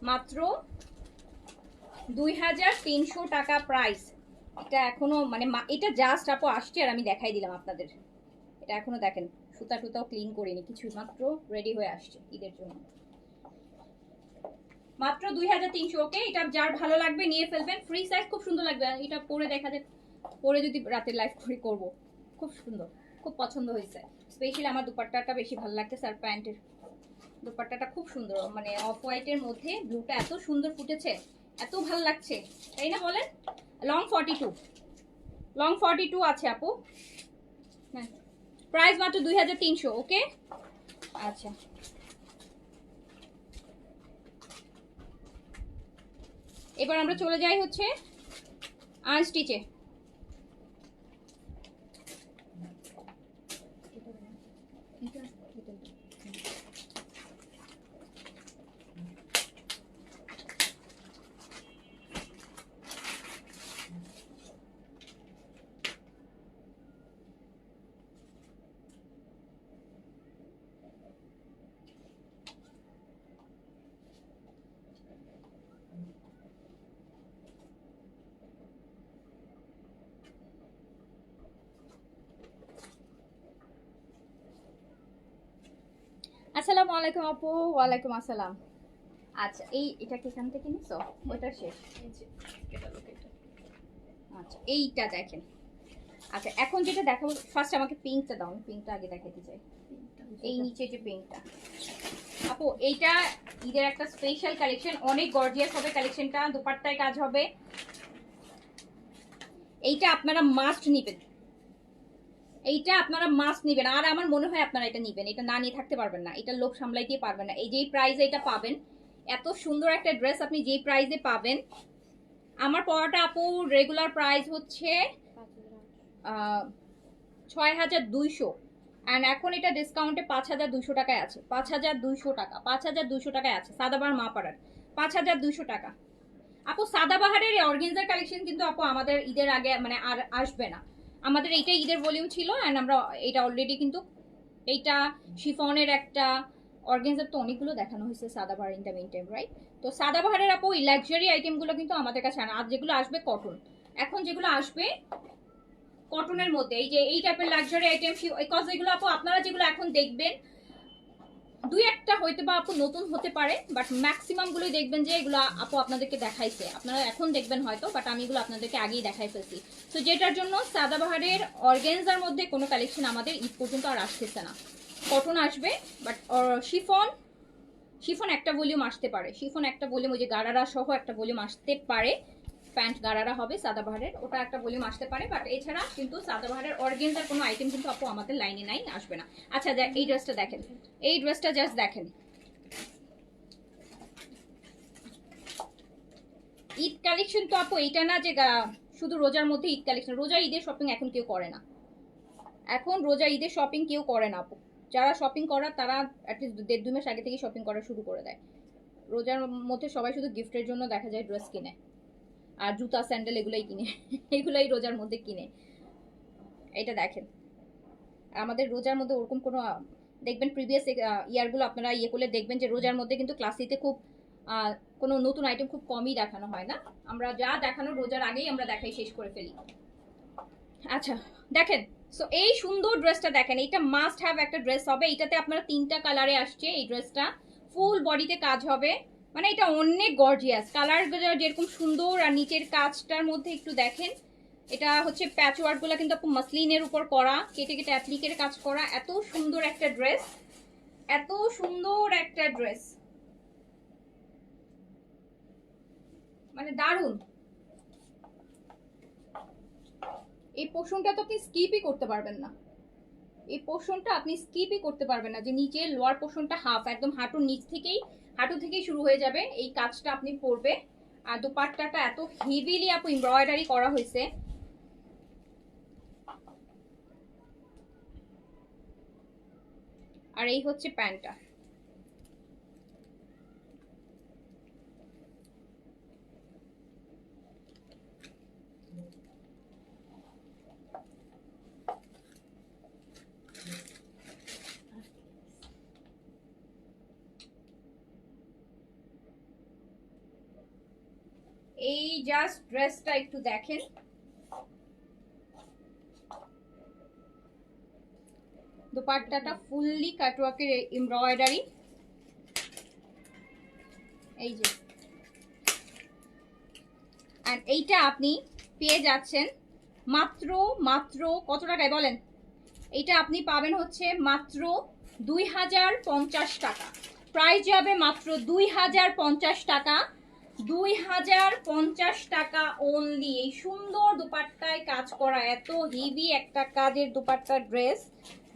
মাত্র 2300 টাকা প্রাইস। এটা এখনো মানে এটা জাস্ট আপু আসছে আর আমি দেখাই দিলাম আপনাদের। এটা এখনো দেখেন সুতা টুতাও ক্লিন করিনি কিছু, মাত্র রেডি হয়ে আসছে ঈদের জন্য। মাত্র 2300। ওকে, এটা যার ভালো লাগবে নিয়ে ফেলবেন। ফ্রি সাইজ, খুব সুন্দর লাগবে। এটা পরে দেখা যায়, পরে যদি রাতের লাইফ করব, খুব সুন্দর, খুব পছন্দ হয়েছে। স্পেশালি আমার দুপাট্টাটা বেশি ভালো লাগতেছে, আর প্যান্টের দুপাট্টাটা খুব সুন্দর, মানে অফ হোয়াইটের মধ্যে ব্লুটা এত সুন্দর ফুটেছে, এত ভালো লাগছে, তাই না বলেন? লং 42, লং 42 আছে আপু। হ্যাঁ, প্রাইস মাত্র 2300। ওকে, আচ্ছা এবার আমরা চলে যাই হচ্ছে আনস্টিচে। আসসালামু আলাইকুম আপু। ওয়ালাইকুম আসসালাম। আচ্ছা এটা কি এখান থেকে নিছো? ওটা শেষ। আচ্ছা এইটা দেখেন। আচ্ছা এখন যেটা দেখাবো, ফার্স্ট আমাকে পিঙ্কটা দাও, আমি পিঙ্কটা আগে দেখাতে চাই। এই নিচে যে পিঙ্কটা আপু, এইটা ঈদের একটা স্পেশাল কালেকশন, অনেক গর্জিয়াস হবে কালেকশনটা, দোপাট্টায় কাজ হবে। এইটা আপনারা মাস্ট নিবেন, এইটা আপনারা মাস্ট নিবেন। আর আমার মনে হয় আপনারা এটা নিবেন, এটা না নিয়ে থাকতে পারবেন না, এটা লোক সামলাইতে পারবেন না। এই যেই প্রাইসে এটা পাবেন, এত সুন্দর একটা ড্রেস আপনি যেই প্রাইসে পাবেন। আমার পরাটা আপু রেগুলার প্রাইস হচ্ছে 6200, অ্যান্ড এখন এটা ডিসকাউন্টে 5200 টাকায় আছে। 5200 টাকা, 5200 টাকায় আছে সাদাবাহার মা পাড়ার, 5200 টাকা। আপু সাদাবাহারের অর্গানজার কালেকশন কিন্তু আপু আমাদের ঈদের আগে মানে আর আসবে না, আমাদের এইটাই ঈদের ভলিউম ছিল, অ্যান্ড আমরা এটা অলরেডি কিন্তু এইটা শিফনের একটা অর্গানজার তো অনেকগুলো দেখানো হয়েছে Sadabahar in the meantime, right? তো সাদাবাহারের আপু এই লাক্সারি আইটেমগুলো কিন্তু আমাদের কাছে আনা। আর যেগুলো আসবে কটন, এখন যেগুলো আসবে কটনের মধ্যে, এই যে এই টাইপের লাক্সারি আইটেম, বিকজ এগুলো আপু আপনারা যেগুলো এখন দেখবেন দুই একটা হয়তো বা আপু নতুন হতে পারে, বাট ম্যাক্সিমাম গুলোই দেখবেন যে এগুলো আপু আপনাদেরকে দেখাইছে, আপনারা এখন দেখবেন হয়তো, বাট আমি এগুলো আপনাদেরকে আগেই দেখাই ফেলছি। তো যেটার জন্য সাদাবাহারের অর্গানজার মধ্যে কোনো কালেকশন আমাদের ঈদ পর্যন্ত আর আসতেছে না। কটন আসবে, বাট শিফন একটা ভলিউম আসতে পারে, শিফন একটা ভলিউম, ওই যে গারারা সহ একটা ভলিউম আসতে পারে। প্যান্ট গারারা হবে সাদাবাহারের, ওটা একটা ভলিউম আসতে পারে, বাট এছাড়া কিন্তু সাদাবাহারের অর্গানজার কোনো আইটেম কিন্তু আপু আমাদের লাইনে নাই, আসবে না। আচ্ছা এই ড্রেসটা দেখেন, এই ড্রেসটা জাস্ট দেখেন। ঈদ কালেকশন তো আপু এইটা না যে শুধু রোজার মধ্যে ঈদ কালেকশন, রোজা ঈদের শপিং এখন কেউ করে না, এখন রোজা ঈদের শপিং কেউ করে না আপু। যারা শপিং করার তারা অ্যাটলিস্ট 1.5-2 মাস আগে থেকে শপিং করা শুরু করে দেয়। রোজার মধ্যে সবাই শুধু গিফটের জন্য দেখা যায় ড্রেস কিনে, আর জুতা স্যান্ডেল এগুলোই কিনে, এগুলোই রোজার মধ্যে কিনে। এটা দেখেন আমাদের রোজার মধ্যে ওরকম কোনো দেখবেন প্রিভিয়াস ইয়ারগুলো আপনারা ইয়ে করলে দেখবেন যে রোজার মধ্যে কিন্তু ক্লাসিতে খুব কোনো নতুন আইটেম খুব কমই দেখানো হয় না, আমরা যা দেখানো রোজার আগেই আমরা দেখাই শেষ করে ফেলি। আচ্ছা দেখেন, সো এই সুন্দর ড্রেসটা দেখেন, এটা মাস্ট হ্যাভ একটা ড্রেস হবে। এটাতে আপনারা 3টা কালারে আসছে, এই ড্রেসটা ফুল বডিতে কাজ হবে, মানে এটা অনেক গর্জিয়াস, কালার যেরকম সুন্দর, আর নিচের কাজটার মধ্যে একটু দেখেন, এটা হচ্ছে প্যাচ ওয়ার্ক গুলা কিন্তু আপু মাসলিনের উপর করা, কেটে কেটে অ্যাপ্লিকের কাজ করা, এত সুন্দর একটা ড্রেস, এত সুন্দর একটা ড্রেস, মানে দারুণ। এই পোর্শনটা তো আপনি স্কিপই করতে পারবেন না, এই পোর্শনটা আপনি স্কিপই করতে পারবেন না, যে নিচে লোয়ার পোর্শনটা হাফ একদম হাঁটুর নিচ থেকেই, হাঁটু থেকেই শুরু হয়ে যাবে এই কাজটা আপনি করবে। আর দোপাট্টাটা এত হেভিলি আপু এমব্রয়ডারি করা হয়েছে। আর এই হচ্ছে প্যান্টটা। এই জাস্ট ড্রেসটা একটু দেখেন, দোপাট্টাটা ফুললি কাটওয়ার্কের এমব্রয়ডারি, এই যে। আর এইটা আপনি পেয়ে যাচ্ছেন মাত্র মাত্র কত টাকায় বলেন? এইটা আপনি পাবেন হচ্ছে মাত্র 2050 টাকা। প্রাইস যাবে মাত্র 2050 টাকা, 2050 টাকা অনলি। এই সুন্দর দুপাট্টায় কাজ করা এত হেভি একটা কাজের দুপাট্টার ড্রেস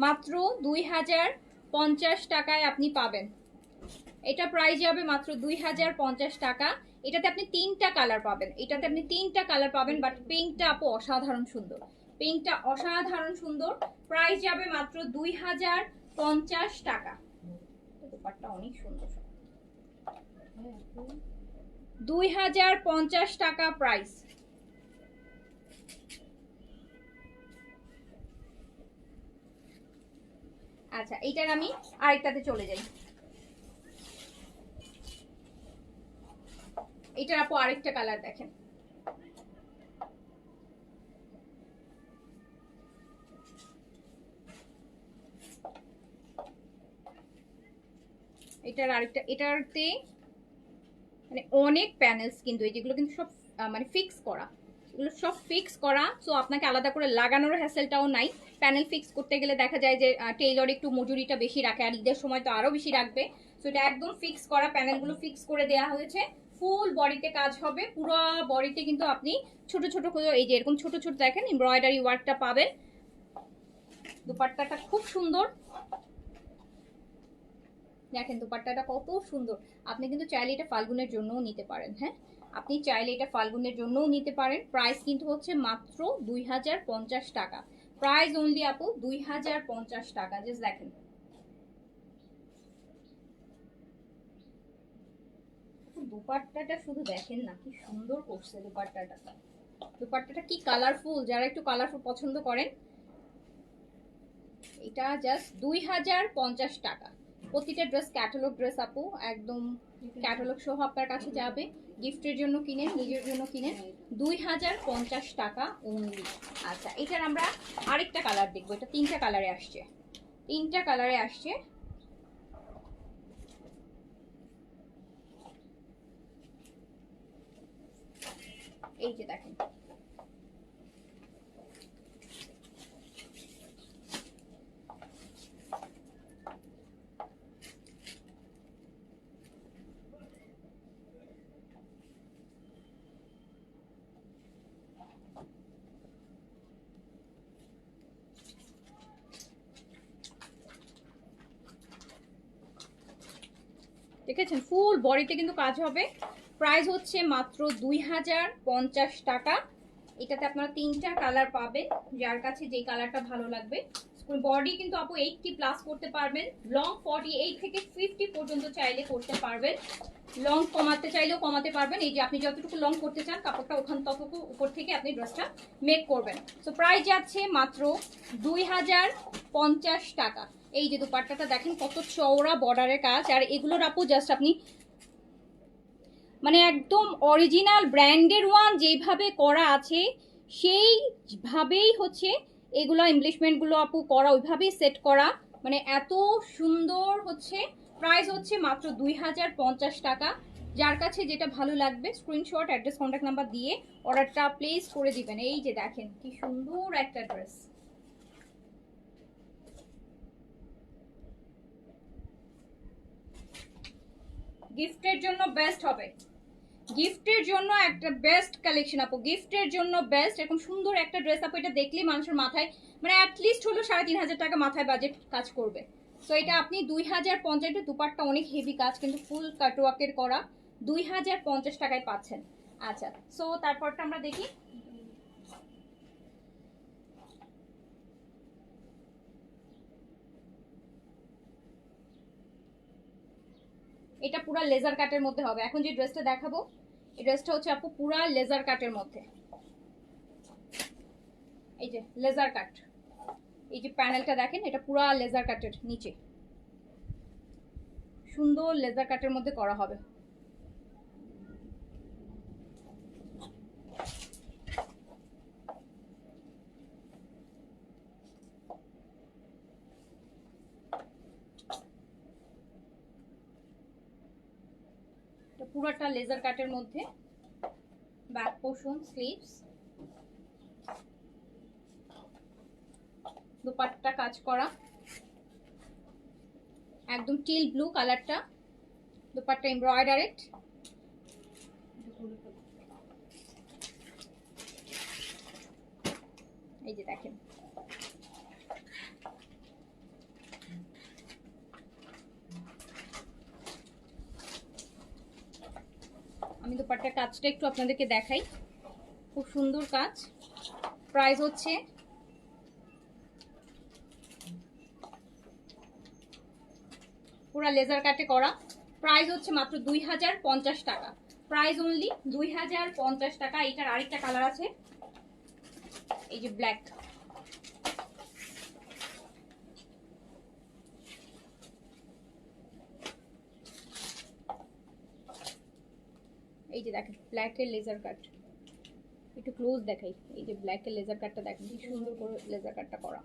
মাত্র 2050 টাকায় আপনি পাবেন। এটা প্রাইস যাবে মাত্র 2050 টাকা। এটাতে আপনি 3টা কালার পাবেন, এটাতে আপনি 3টা কালার পাবেন, বাট পিঙ্কটা আপু অসাধারণ সুন্দর, পিঙ্কটা অসাধারণ সুন্দর। প্রাইস যাবে মাত্র 2050 টাকা। দোপাট্টা অনেক সুন্দর, 2050 টাকা প্রাইস। আচ্ছা, এইটার আমি আরেকটাতে চলে যাই। এটার আপু আরেকটা কালার দেখেন, এটার আরেকটা, এটাতে মানে অনেক প্যানেলস, কিন্তু এই যেগুলো কিন্তু সব মানে ফিক্স করা, এগুলো সব ফিক্স করা, সো আপনাকে আলাদা করে লাগানোর হ্যাসেলটাও নাই। প্যানেল ফিক্স করতে গেলে দেখা যায় যে টেইলর একটু মজুরিটা বেশি রাখে, আর ঈদের সময় তো আরো বেশি রাখবে। সো এটা একদম ফিক্স করা, প্যানেলগুলো ফিক্স করে দেওয়া হয়েছে। ফুল বডিতে কাজ হবে, পুরো বডিতে কিন্তু আপনি ছোট ছোট করে এই যে এরকম ছোট ছোট দেখেন এমব্রয়ডারি ওয়ার্কটা পাবেন। দুপাট্টাটা খুব সুন্দর, দেখেন দুপাট্টাটা কত সুন্দর। আপনি কিন্তু চাইলে এটা ফাল্গুনের জন্যও নিতে পারেন, হ্যাঁ আপনি চাইলে এটা ফাল্গুনের জন্যও নিতে পারেন। প্রাইস কিন্তু হচ্ছে মাত্র 2050 টাকা, প্রাইস অনলি আপু 2050 টাকা। জাস্ট দেখেন দুপাট্টাটা, শুধু দেখেন না কি সুন্দর করছে দুপাট্টাটা, দুপাট্টাটা কি কালারফুল। যারা একটু কালারফুল পছন্দ করেন, এটা জাস্ট 2050 টাকা। প্রতিটা ড্রেস ক্যাটালগ ড্রেস আপু, একদম ক্যাটালগ সহ আপনার কাছে যাবে। গিফটের জন্য কিনেন, নিজের জন্য কিনেন, 2050 টাকা অনলি। আচ্ছা, এটার আমরা আরেকটা কালার দেখবো, এটা 3টা কালারে আসছে, 3টা কালারে আসছে। এই যে দেখেন, দেখেছেন ফুল বডিতে কিন্তু কাজ হবে। প্রাইস হচ্ছে মাত্র 2050 টাকা। এটাতে আপনারা 3টা কালার পাবেন, যার কাছে যেই কালারটা ভালো লাগবে। বডি কিন্তু আপু 80 প্লাস করতে পারবেন, লং 48 থেকে 50 পর্যন্ত চাইলে করতে পারবেন, লং কমাতে চাইলেও কমাতে পারবেন। এই যে আপনি যতটুকু লং করতে চান কাপড়টা ওখান ততটুকু উপর থেকে আপনি ড্রেসটা মেক করবেন। সো প্রাইস যাচ্ছে মাত্র 2050 টাকা। এই যে দুপাট্টাটা দেখেন কত চওড়া বর্ডারের কাজ, আর এগুলোর আপু জাস্ট আপনি মানে একদম অরিজিনাল ব্র্যান্ডের ওয়ান যেভাবে করা আছে সেইভাবেই হচ্ছে এগুলো এমব্লিশমেন্টগুলো আপু করা, ওইভাবেই সেট করা, মানে এত সুন্দর হচ্ছে। প্রাইস হচ্ছে মাত্র 2050 টাকা। যার কাছে যেটা ভালো লাগবে স্ক্রিনশট, অ্যাড্রেস, কন্ট্যাক্ট নাম্বার দিয়ে অর্ডারটা প্লেস করে দিবেন। এই যে দেখেন কি সুন্দর একটা ড্রেস, গিফটের জন্য বেস্ট হবে, গিফটের জন্য একটা বেস্ট কালেকশন আপু, গিফটের জন্য বেস্ট। এরকম সুন্দর একটা ড্রেস আপু, এটা দেখলেই মানুষের মাথায় মানে অ্যাটলিস্ট হলো 3,500 টাকা মাথায় বাজেট কাজ করবে। সো এটা আপনি 2050, দুপাট্টা অনেক হেভি কাজ কিন্তু ফুল কাটওয়ার্কের করা, 2050 টাকায় পাচ্ছেন। আচ্ছা, সো তারপরটা আমরা দেখি। এটা পুরা লেজার কাটের মধ্যে হবে। এখন যে ড্রেসটা দেখাবো এই ড্রেসটা হচ্ছে আপু পুরা লেজার কাটের মধ্যে। এই যে লেজার কাট, এই যে প্যানেলটা দেখেন, এটা পুরা লেজার কাটের নিচে সুন্দর লেজার কাটের মধ্যে করা হবে। পুরাটা লেজার কাটের মধ্যে, ব্যাক পোর্শন, স্লিভস, দুপাট্টা কাজ করা একদম টিল ব্লু কালারটা, দুপাট্টা এমব্রয়ডারিড। এই যে দেখেন আমি দুপাট্টার কাজটা একটু আপনাদেরকে দেখাই, খুব সুন্দর কাজ। প্রাইস হচ্ছে পুরা লেজার কাটে করা, প্রাইস হচ্ছে মাত্র 2050 টাকা, প্রাইস অনলি 2050 টাকা। এটার আরেকটা কালার আছে, এই যে ব্ল্যাক, এই যে দেখেন ব্ল্যাকের লেজার কাট, একটু ক্লোজ দেখাই। এই যে ব্ল্যাকের লেজার কাটটা দেখেন কি সুন্দর করে লেজার কাটটা করা,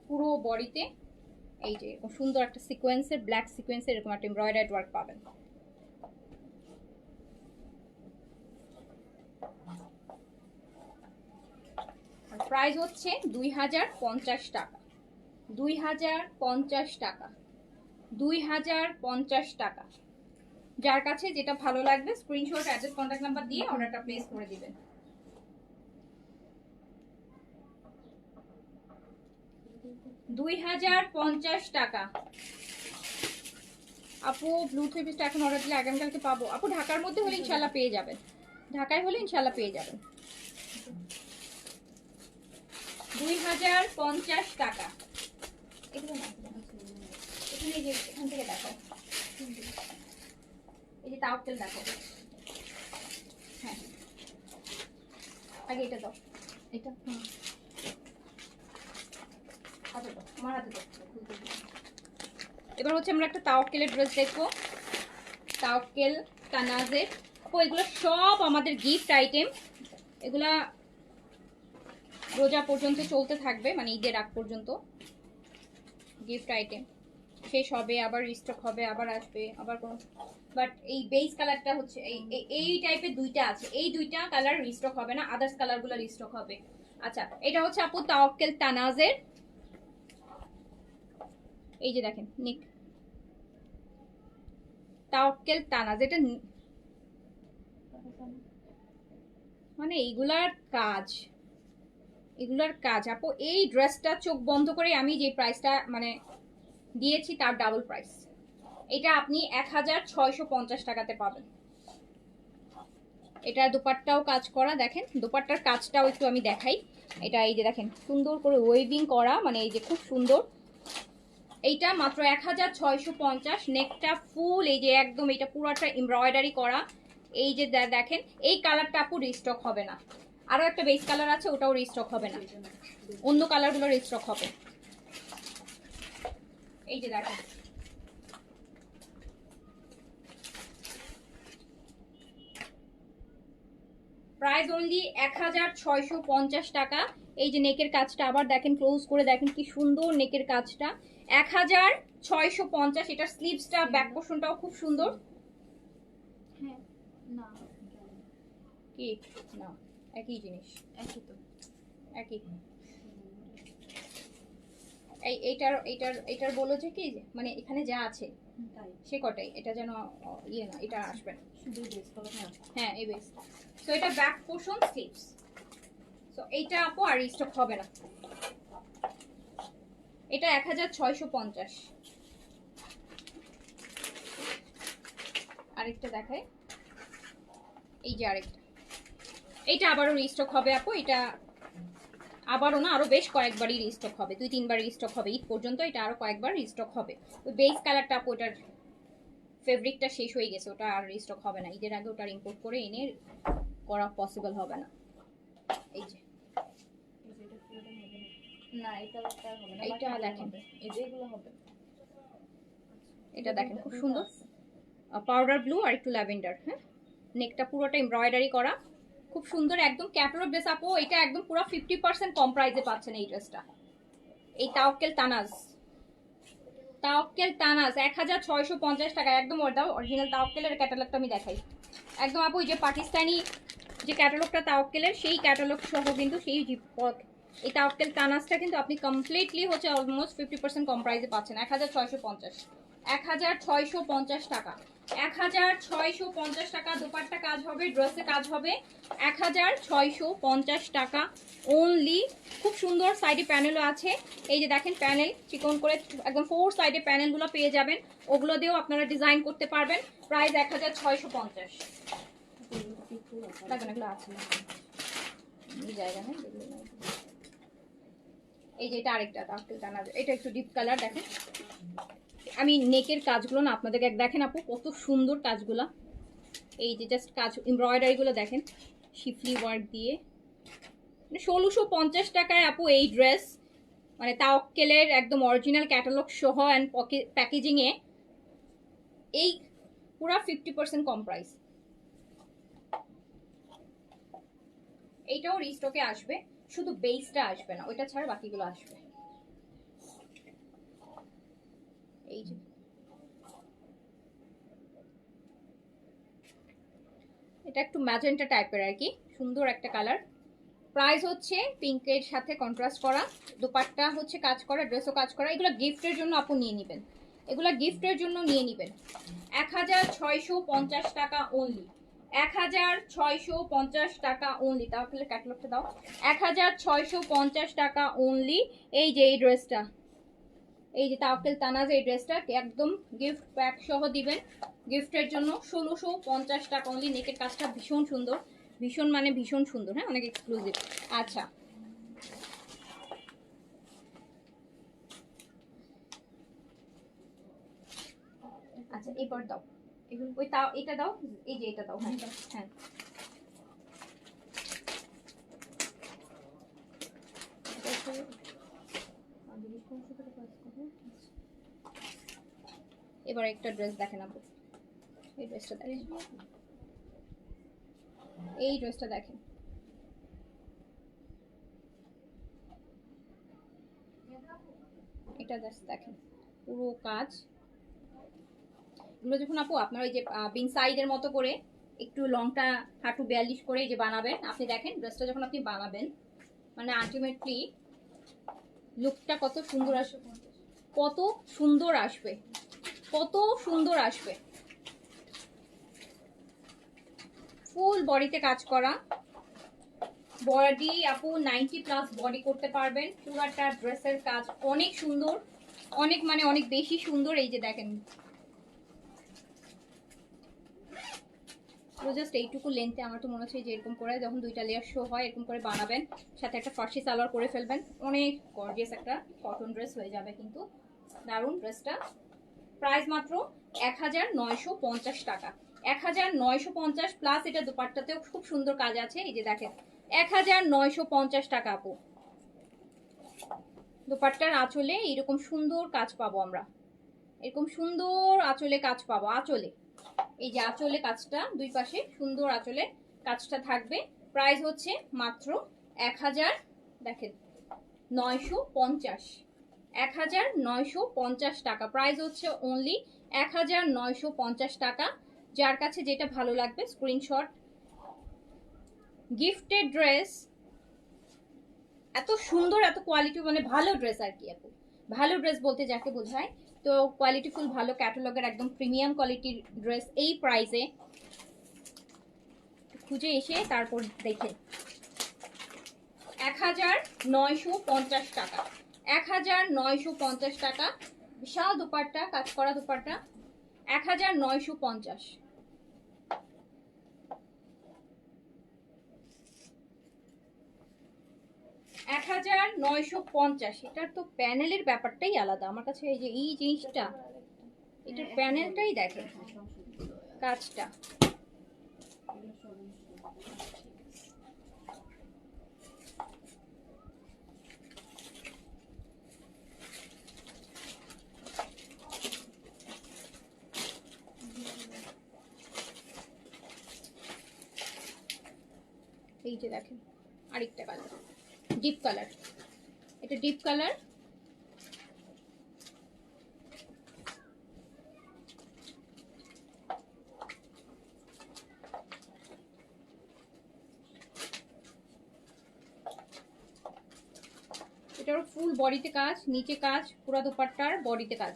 পুরো বডিতে এই যে সুন্দর একটা সিকোয়েন্সের, ব্ল্যাক সিকোয়েন্সের এরকম একটা এমব্রয়ডারি ওয়ার্ক পাবেন। প্রাইস হচ্ছে 2050 টাকা, 2050 টাকা, 2050 টাকা। যার কাছে যেটা ভালো লাগবে স্ক্রিনশট, অ্যাড্রেস, কন্ট্যাক্ট নাম্বার দিয়ে অর্ডারটা প্লেস করে দিবেন। $2050 টাকা আপু। ব্লু থ্রি পিসটা এখন অর্ডার দিলে আগামীকালকে পাবো আপু? ঢাকার মধ্যে হলে ইনশাল্লাহ পেয়ে যাবেন, ঢাকায় হলে ইনশাল্লাহ পেয়ে যাবেন। 2050 টাকা। এখানে এই যে এখান থেকে দেখো, এই যে তাওয়াক্কেল দেখো, হ্যাঁ আগে এটা দাও, এটা হাতে দাও, আমার হাতে দাও। এবার হচ্ছে আমরা একটা তাওয়াক্কেলের ড্রেস দেখবো, তাওয়াক্কেল তানাজের। তো এগুলো সব আমাদের গিফট আইটেম, এগুলা রোজা পর্যন্ত চলতে থাকবে, মানে ঈদের আগ পর্যন্ত গিফট আইটেম শেষ হবে, আবার রিস্টক হবে, আবার আসবে, আবার কোনো। বাট এই বেস কালারটা হচ্ছে এই টাইপের দুইটা আছে, এই দুইটা কালার রিস্টক হবে না, আদার্স কালারগুলো রিস্টক হবে। আচ্ছা, এটা হচ্ছে আপু তাওয়াক্কেল তানাজের। এই যে দেখেন নেক, তাওয়াক্কেল তানাজ, এটা মানে এইগুলার কাজ, এগুলার কাজ আপু। এই ড্রেসটা চোখ বন্ধ করে আমি যে প্রাইসটা মানে দিয়েছি তার ডাবল প্রাইস। এটা আপনি 1650 টাকাতে পাবেন। এটা দুপাট্টাও কাজ করা, দেখেন দুপাট্টার কাজটাও একটু আমি দেখাই। এটা এই যে দেখেন সুন্দর করে ওয়েভিং করা, মানে এই যে খুব সুন্দর। এইটা মাত্র 1650। নেকটা ফুল এই যে একদম এটা পুরোটা এমব্রয়ডারি করা। এই যে দেখেন এই কালারটা আপু রিস্টক হবে না, আরো একটা বেস কালার আছে ওটাও রিস্টক হবে না, অন্য কালারগুলো রিস্টক হবে। এই যে দেখেন প্রাইস অনলি 1650 টাকা। এই যে নেকের কাজটা আবার দেখেন, ক্লোজ করে দেখেন কি সুন্দর নেকের কাজটা, 1650। এটার স্লিভসটা, ব্যাক পোর্শনটাও খুব সুন্দর। হ্যাঁ না কি না একই জিনিস, একই তো একই এইটার বলো যে কি মানে এখানে যা আছে সে কটাই, এটা যেন ইয়ে না, এটা আসবে না। হ্যাঁ এই বেস। সো এটা ব্যাক পোর্শন স্লিভস। সো এইটা আপু আর স্টক হবে না। এটা 1650। আরেকটা দেখাই, এই যে আরেকটা, এইটা আবারও রিস্টক হবে আপু। এটা আবারও না, আরো বেশ কয়েকবারই রিস্টক হবে, 2-3বার রিস্টক হবে ঈদ পর্যন্ত। এটা আরো কয়েকবার রিস্টক হবে। ওই বেস কালারটা আপু, ওটার ফেব্রিকটা শেষ হয়ে গেছে, ওটা আর রিস্টক হবে না। ঈদের আগে ওটা ইম্পোর্ট করে এনে করা পসিবল হবে না। এই যে না এটা হবে না, এইটা দেখেন, এগুলো হবে। এটা দেখেন খুব সুন্দর পাউডার ব্লু আর একটু ল্যাভেন্ডার। হ্যাঁ, নেকটা পুরোটা এমব্রয়ডারি করা, খুব সুন্দর একদম ক্যাটালগ ড্রেস আপু। এটা একদম পুরো 50% কম প্রাইসে পাচ্ছেন এই ড্রেসটা। এই তাওয়াক্কেল তানাজ, তাওয়াক্কেল তানাজ 1650 টাকা একদম। ওর দাও অরিজিনাল তাওয়াক্কেলের ক্যাটালগটা আমি দেখাই একদম আপু। এই যে পাকিস্তানি যে ক্যাটালগটা তাওয়াক্কেলের, সেই ক্যাটালগ সহ কিন্তু সেই এই তাওয়াক্কেল তানাজটা কিন্তু আপনি কমপ্লিটলি হচ্ছে অলমোস্ট 50% কম প্রাইসে পাচ্ছেন। 1650, 1650 টাকা, 1650 টাকা। দোপাট্টা কাজ হবে, ড্রেসে কাজ হবে। 1650 টাকা অনলি। খুব সুন্দর সাইডে প্যানেলও আছে। এই যে দেখেন প্যানেল চিকন করে একদম 4 সাইডে প্যানেলগুলো পেয়ে যাবেন। ওগুলো দিয়েও আপনারা ডিজাইন করতে পারবেন। প্রাইস 1650। দেখেন এগুলো আছে জায়গা নেই। এই যে এটা আরেকটা তাওয়াক্কেল তানাজ, এটা একটু ডিপ কালার। দেখেন আমি নেকের কাজগুলো না আপনাদেরকে দেখেন আপু, কত সুন্দর কাজগুলো। এই যে জাস্ট কাজ এমব্রয়ডারিগুলো দেখেন শিফলি ওয়ার্ক দিয়ে। 1650 টাকায় আপু এই ড্রেস, মানে তাওয়াক্কেলের একদম অরিজিনাল ক্যাটালগ সহ অ্যান্ড প্যাকেজিং এ, এই পুরা 50% কম প্রাইস। এইটাও রিস্টকে আসবে, শুধু বেসটা আসবে না, ওইটা ছাড়া বাকিগুলো আসবে। এই যে এটা একটু ম্যাজেন্টা টাইপের আর কি, সুন্দর একটা কালার। প্রাইস হচ্ছে পিঙ্কের সাথে কন্ট্রাস্ট করা, দোপাট্টা হচ্ছে কাজ করা, ড্রেসও কাজ করা। এগুলো গিফটের জন্য আপু নিয়ে নেবেন, এগুলো গিফটের জন্য নিয়ে নেবেন। 1650 টাকা অনলি, 1650 টাকা অনলি। তাহলে ক্যাটালগটা দাও। 1650 টাকা অনলি। এই যে এই ড্রেসটা, এই যে তাওয়াক্কেল তানাজ, এই ড্রেসটা একদম গিফট প্যাক সহ দিবেন গিফটের জন্য। 1650 টাকা অনলি। নেকের কাজটা ভীষণ সুন্দর, ভীষণ মানে ভীষণ সুন্দর। হ্যাঁ, অনেক এক্সক্লুসিভ। আচ্ছা আচ্ছা এবার দাও, ওই তাও এটা দাও, এই যে এটা দাও। হ্যাঁ হ্যাঁ এবার একটা ড্রেস দেখেন আপু, এই ড্রেসটা দেখেন, এই ড্রেসটা দেখেন। এটা জাস্ট দেখেন পুরো কাজ। এগুলো যখন আপু আপনার ওই যে বিন সাইডের মতো করে একটু লংটা হাঁটু 42 করে যে বানাবেন আপনি, দেখেন ড্রেসটা যখন আপনি বানাবেন মানে আলটিমেটলি লুকটা কত সুন্দর আসবে, কত সুন্দর আসবে, কত সুন্দর আসবে। ফুল বডিতে কাজ করা, বডি আপু 90+ বডি করতে পারবেন। পুরাটা ড্রেসের কাজ অনেক সুন্দর, অনেক মানে অনেক বেশি সুন্দর। এই যে দেখেন জাস্ট এইটুকু লেন্থে আমার তো মনে হচ্ছে যে এরকম করে যখন 2টা লেয়ার শো হয় এরকম করে বানাবেন, সাথে একটা ফার্সি সালোয়ার করে ফেলবেন, অনেক গর্জিয়াস একটা কটন ড্রেস হয়ে যাবে কিন্তু দারুন ড্রেসটা। প্রাইস মাত্র 1950 টাকা, 1950 প্লাস। এটা দুপাট্টাতেও খুব সুন্দর কাজ আছে, এই যে দেখেন 1950 টাকা আপু। দুপাট্টার আঁচলে এরকম সুন্দর কাজ পাবো আমরা, এরকম সুন্দর আঁচলে কাজ পাবো। আঁচলে এই যে আঁচলে কাজটা, দুই পাশে সুন্দর আঁচলে কাজটা থাকবে। প্রাইস হচ্ছে মাত্র 1000, দেখেন 950, 1950 টাকা। প্রাইস হচ্ছে অনলি 1950 টাকা। যার কাছে যেটা ভালো লাগবে স্ক্রিনশট। গিফটেড ড্রেস এত সুন্দর, এত কোয়ালিটি, মানে ভালো ড্রেস আর কি আপু, ভালো ড্রেস বলতে যাকে বোঝায়, তো কোয়ালিটিফুল ভালো ক্যাটালগের একদম প্রিমিয়াম কোয়ালিটির ড্রেস এই প্রাইসে খুঁজে এসে তারপর দেখে 1950 টাকা, 1950 টাকা। বিশাল দুপাট্টা, কাজ করা দুপাট্টা, 1950। 1950। এটার তো প্যানেলের ব্যাপারটাই আলাদা আমার কাছে। এই যে এই জিনিসটা, এটার প্যানেলটাই দেখেন, কাজটা এই যে দেখেন। আরেকটা কালার, ডিপ কালার, এটা ডিপ কালার। এটার ফুল বডিতে কাজ, নিচে কাজ, পুরো দুপাট্টার বডিতে কাজ।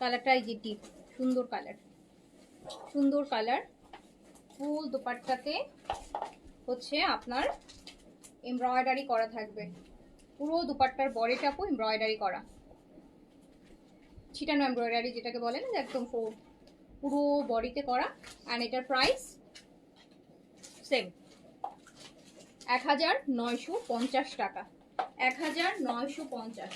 কালারটা এই যে ডিপ, সুন্দর কালার, সুন্দর কালার। ফুল দুপাট্টাতে হচ্ছে আপনার এমব্রয়ডারি করা থাকবে, পুরো দুপাট্টার বডিটাও এমব্রয়ডারি করা, ছিটানো এমব্রয়ডারি যেটাকে বলে না, একদম পুরো বডিতে করা। আর এটার প্রাইস সেম 1950 টাকা, 1950,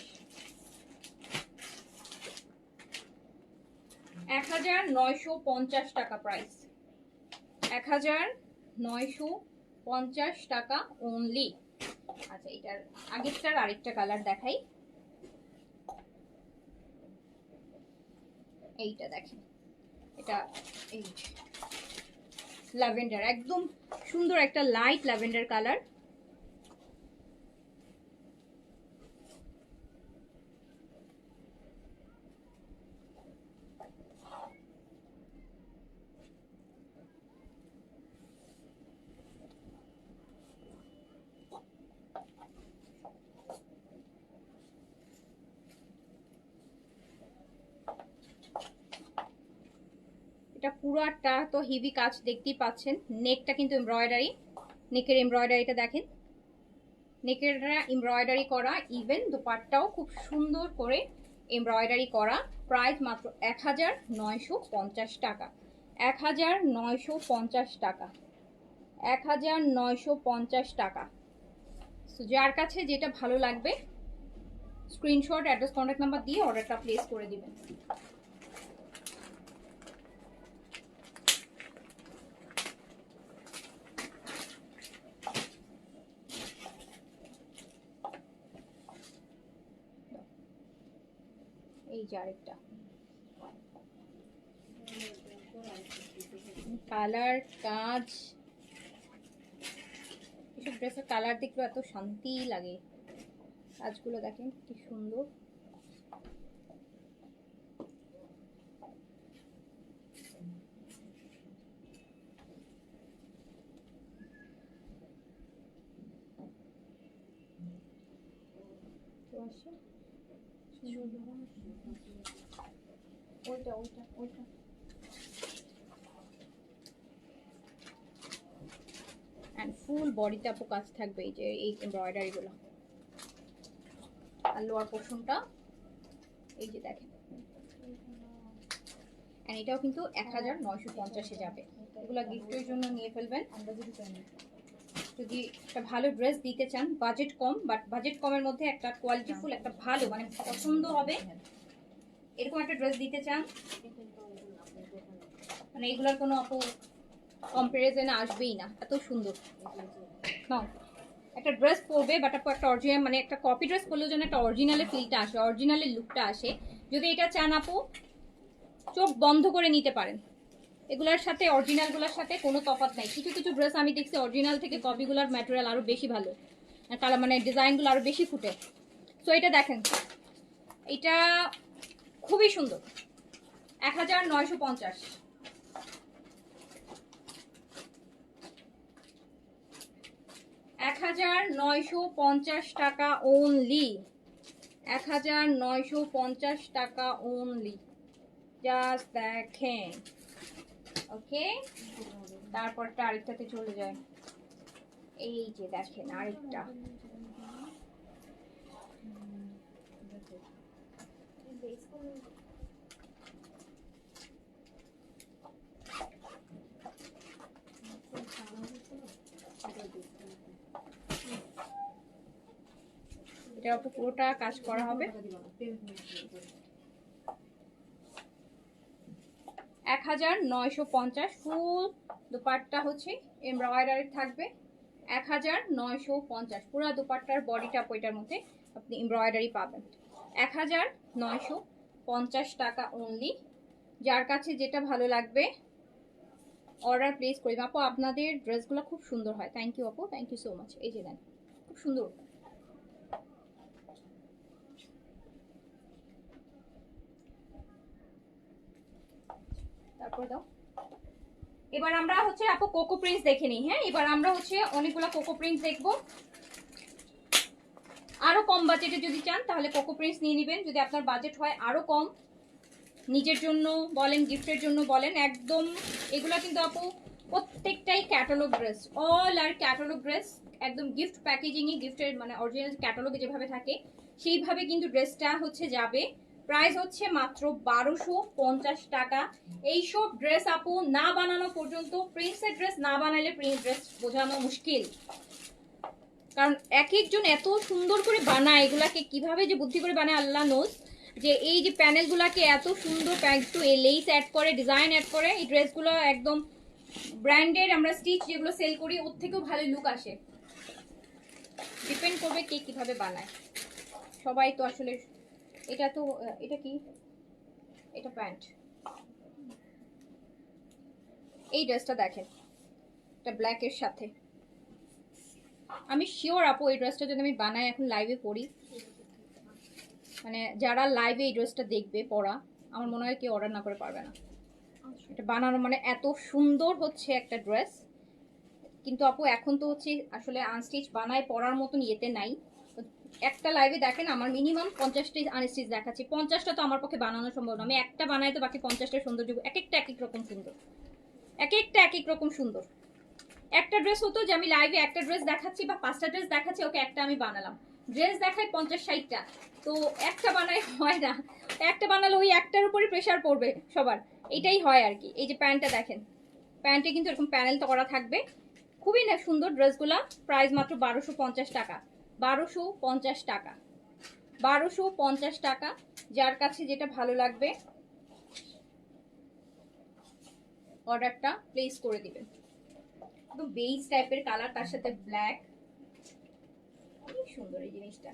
1950 টাকা প্রাইস, 1950 টাকা অনলি। আচ্ছা, এটার আগেরটার আরেকটা কালার দেখাই, এইটা দেখেন। এটা এই ল্যাভেন্ডার, একদম সুন্দর একটা লাইট ল্যাভেন্ডার কালার। এটা পুরোটা তো হেভি কাজ দেখতেই পাচ্ছেন। নেকটা কিন্তু এমব্রয়ডারি, নেকের এমব্রয়ডারিটা দেখেন, নেকের এমব্রয়ডারি করা। ইভেন দুপাট্টাও খুব সুন্দর করে এমব্রয়ডারি করা। প্রাইস মাত্র 1950 টাকা, 1950 টাকা, 1950 টাকা। তো যার কাছে যেটা ভালো লাগবে স্ক্রিনশট, অ্যাড্রেস, কন্ট্যাক্ট নাম্বার দিয়ে অর্ডারটা প্লেস করে দিবেন। এই যে আরেকটা কালার, কাজ, এসব ড্রেসের কালার দেখলে এত শান্তি লাগে। কাজগুলো দেখেন কি সুন্দর। ওইটা ওইটা ওইটা এন্ড ফুল বডিতে আপু কাজ থাকবে, এই যে এই এমব্রয়ডারি গুলো। আর লোয়ার পোর্শনটা এই যে দেখেন। এন্ড এটাও কিন্তু 1950 যাবে। এগুলো গিফটের জন্য নিয়ে ফেলবেন। যদি একটা ভালো ড্রেস দিতে চান, বাজেট কম, বাট বাজেট কমের মধ্যে একটা কোয়ালিটিফুল, একটা ভালো মানে পছন্দ হবে এরকম একটা ড্রেস দিতে চান, মানে এগুলোর কোনো আপু কম্পারিজনে আসবেই না, এত সুন্দর। নাও একটা ড্রেস পরবে, বাট আপু একটা অরিজিনাল, মানে একটা কপি ড্রেস পরলেও যেন একটা অরিজিনালের ফিলটা আসে, অরিজিনালের লুকটা আসে। যদি এটা চান আপু চোখ বন্ধ করে নিতে পারেন। এগুলোর সাথে অরিজিনালগুলোর সাথে কোনো তফাৎ নাই। কিছু কিছু ড্রেস আমি দেখছি অরিজিনাল থেকে কপিগুলোর ম্যাটেরিয়াল আরো বেশি ভালো, কালার মানে ডিজাইনগুলো আরো বেশি ফুটে। সো এটা দেখেন, এটা খুবই সুন্দর, 1950, 1950 টাকা অনলি। 1950 টাকা অনলি, জাস্ট দেখেন। ওকে, তারপরটা আরেকটাতে চলে যায়। এই যে দেখেন আরেকটা, এটা আপু পুরোটা কাজ করা হবে। 1950 ফুল দুপাট্টা হচ্ছে এমব্রয়ডারি থাকবে। 1950 পুরো দুপাট্টার বডিটা ওইটার মধ্যে আপনি এমব্রয়ডারি পাবেন। 1950 টাকা অনলি। যার কাছে যেটা ভালো লাগবে অর্ডার প্লেস করি। আপু আপনাদের ড্রেসগুলো খুব সুন্দর হয়। থ্যাংক ইউ আপু, থ্যাংক ইউ সো মাচ। এই যে দেন, খুব সুন্দর। তারপর দাও। এবার আমরা হচ্ছে আপু কোকো প্রিন্টস দেখে নিই। হ্যাঁ, এবার আমরা হচ্ছে অনেকগুলো কোকো প্রিন্টস দেখবো। আরো কম বাজেটে যদি চান তাহলে কোকো প্রিন্টস নিয়ে নেবেন। যদি আপনার বাজেট হয় আরো কম, নিজের জন্য বলেন, গিফটের জন্য বলেন, একদম এগুলা কিন্তু আপু প্রত্যেকটাই ক্যাটালগ ড্রেস, অল আর ক্যাটালগ ড্রেস। একদম গিফট প্যাকেজিংয়ে, গিফটের মানে অরিজিনাল ক্যাটালগে যেভাবে থাকে সেইভাবে কিন্তু ড্রেসটা হচ্ছে যাবে। প্রাইস হচ্ছে মাত্র 1250 টাকা। এইসব ড্রেস আপু না বানানো পর্যন্ত, প্রিন্সের ড্রেস না বানাইলে প্রিন্স ড্রেস বোঝানো মুশকিল। কারণ এক একজন এত সুন্দর করে বানায়, এগুলাকে কিভাবে যে বুদ্ধি করে বানায় আল্লাহ নোজ। যে এই যে প্যানেলগুলাকে এত সুন্দর একটু লেস অ্যাড করে, ডিজাইন অ্যাড করে, এই ড্রেসগুলো একদম ব্র্যান্ডেড আমরা স্টিচ যেগুলো সেল করি ওর থেকেও ভালো লুক আসে। ডিপেন্ড করবে কে কিভাবে বানায়। সবাই তো আসলে এটা তো, এটা কি, এটা প্যান্ট। এই ড্রেসটা দেখেন, এটা ব্ল্যাকের সাথে। আমি শিওর আপু এই ড্রেসটা যদি আমি বানাই এখন লাইভে পরি, মানে যারা লাইভে এই ড্রেসটা দেখবে পরা, আমার মনে হয় কেউ অর্ডার না করে পারবে না। এটা বানানো মানে এত সুন্দর হচ্ছে একটা ড্রেস। কিন্তু আপু এখন তো হচ্ছে আসলে আনস্টিচ বানায় পরার মতন ইয়েতে নাই। একটা লাইভে দেখেন আমার মিনিমাম 50টা আনস্টিচ দেখাচ্ছি। 50টা তো আমার পক্ষে বানানো সম্ভব না। আমি একটা বানাই তো বাকি 50টা সুন্দর দিব। এক একটা এক এক রকম সুন্দর, এক একটা এক এক রকম সুন্দর। একটা ড্রেস হতো যে আমি লাইভে একটা ড্রেস দেখাচ্ছি বা 5টা ড্রেস দেখাচ্ছি, ওকে একটা আমি বানালাম। ড্রেস দেখায় 50-60টা, তো একটা বানাই হয় না। একটা বানালে ওই একটার উপরই প্রেশার পড়বে সবার, এটাই হয় আর কি। এই যে প্যান্টটা দেখেন, প্যান্টে কিন্তু এরকম প্যানেল তো করা থাকবে। খুবই না সুন্দর ড্রেসগুলা। প্রাইস মাত্র 1250 টাকা। 1250 টাকা, 1250 টাকা। যার কাছে যেটা ভালো লাগবে অর্ডারটা প্লেস করে দিবেন। একদম বেজ টাইপের কালার, তার সাথে ব্ল্যাক, অনেক সুন্দর এই জিনিসটা।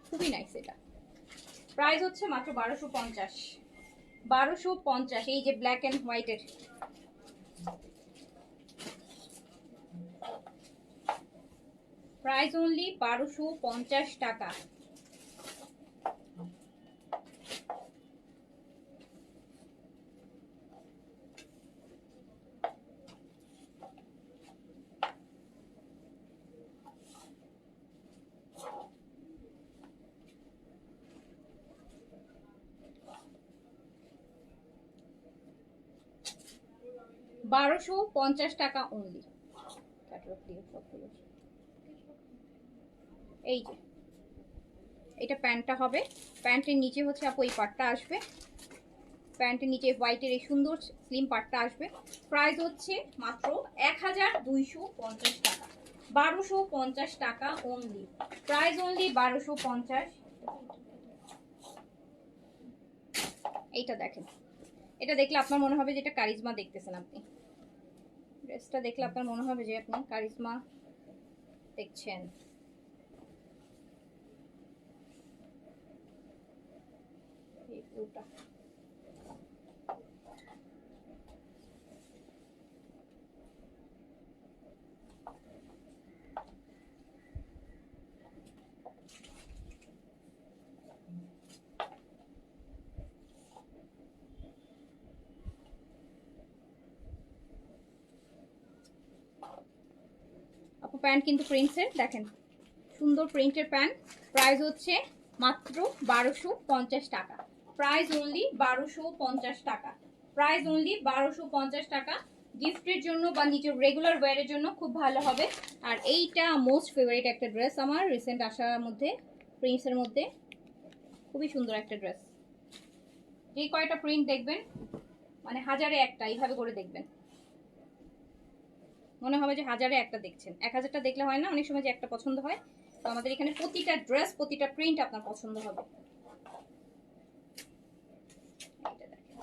খুবই নাইস এটা। প্রাইস হচ্ছে মাত্র 1250। 1250 এই যে ব্ল্যাক এন্ড হোয়াইটের। প্রাইস অনলি 1250 টাকা। $1250 টাকা অনলি। এই যে এটা প্যান্টটা হবে, প্যান্টের নিচে হচ্ছে আপু এই পাটটা আসবে, প্যান্টের নিচে হোয়াইটের এই সুন্দর স্লিম পাটটা আসবে। প্রাইস হচ্ছে মাত্র 1250 টাকা। 1250 টাকা অনলি। Price only 1250। এইটা দেখেন, এটা দেখলে আপনার মনে হবে যে এটা কারিজমা দেখতেছেন আপনি। ড্রেসটা দেখলে আপনার মনে হবে যে আপনি কারিজমা দেখছেন। এই পুরোটা আপু প্যান্ট কিন্তু প্রিন্টসের, দেখেন সুন্দর প্রিন্টের প্যান্ট। প্রাইস হচ্ছে মাত্র 1250 টাকা। প্রাইস অনলি 1250 টাকা। প্রাইস অনলি 1250 টাকা। গিফটের জন্য বা নিজের রেগুলার ওয়্যারের জন্য খুব ভালো হবে। আর এইটা মোস্ট ফেভারিট একটা ড্রেস আমার রিসেন্ট আসার মধ্যে, প্রিন্টসের মধ্যে খুবই সুন্দর একটা ড্রেস। যে কয়টা প্রিন্ট দেখবেন মানে হাজারে একটা, এইভাবে করে দেখবেন, মনে হবে যে হাজারে একটা দেখছেন। 1000টা দেখলে হয় না, অনেক সময় যে একটা পছন্দ হয়। তো আমাদের এখানে প্রতিটা ড্রেস, প্রতিটা প্রিন্ট আপনার পছন্দ হবে। এটা দেখেন,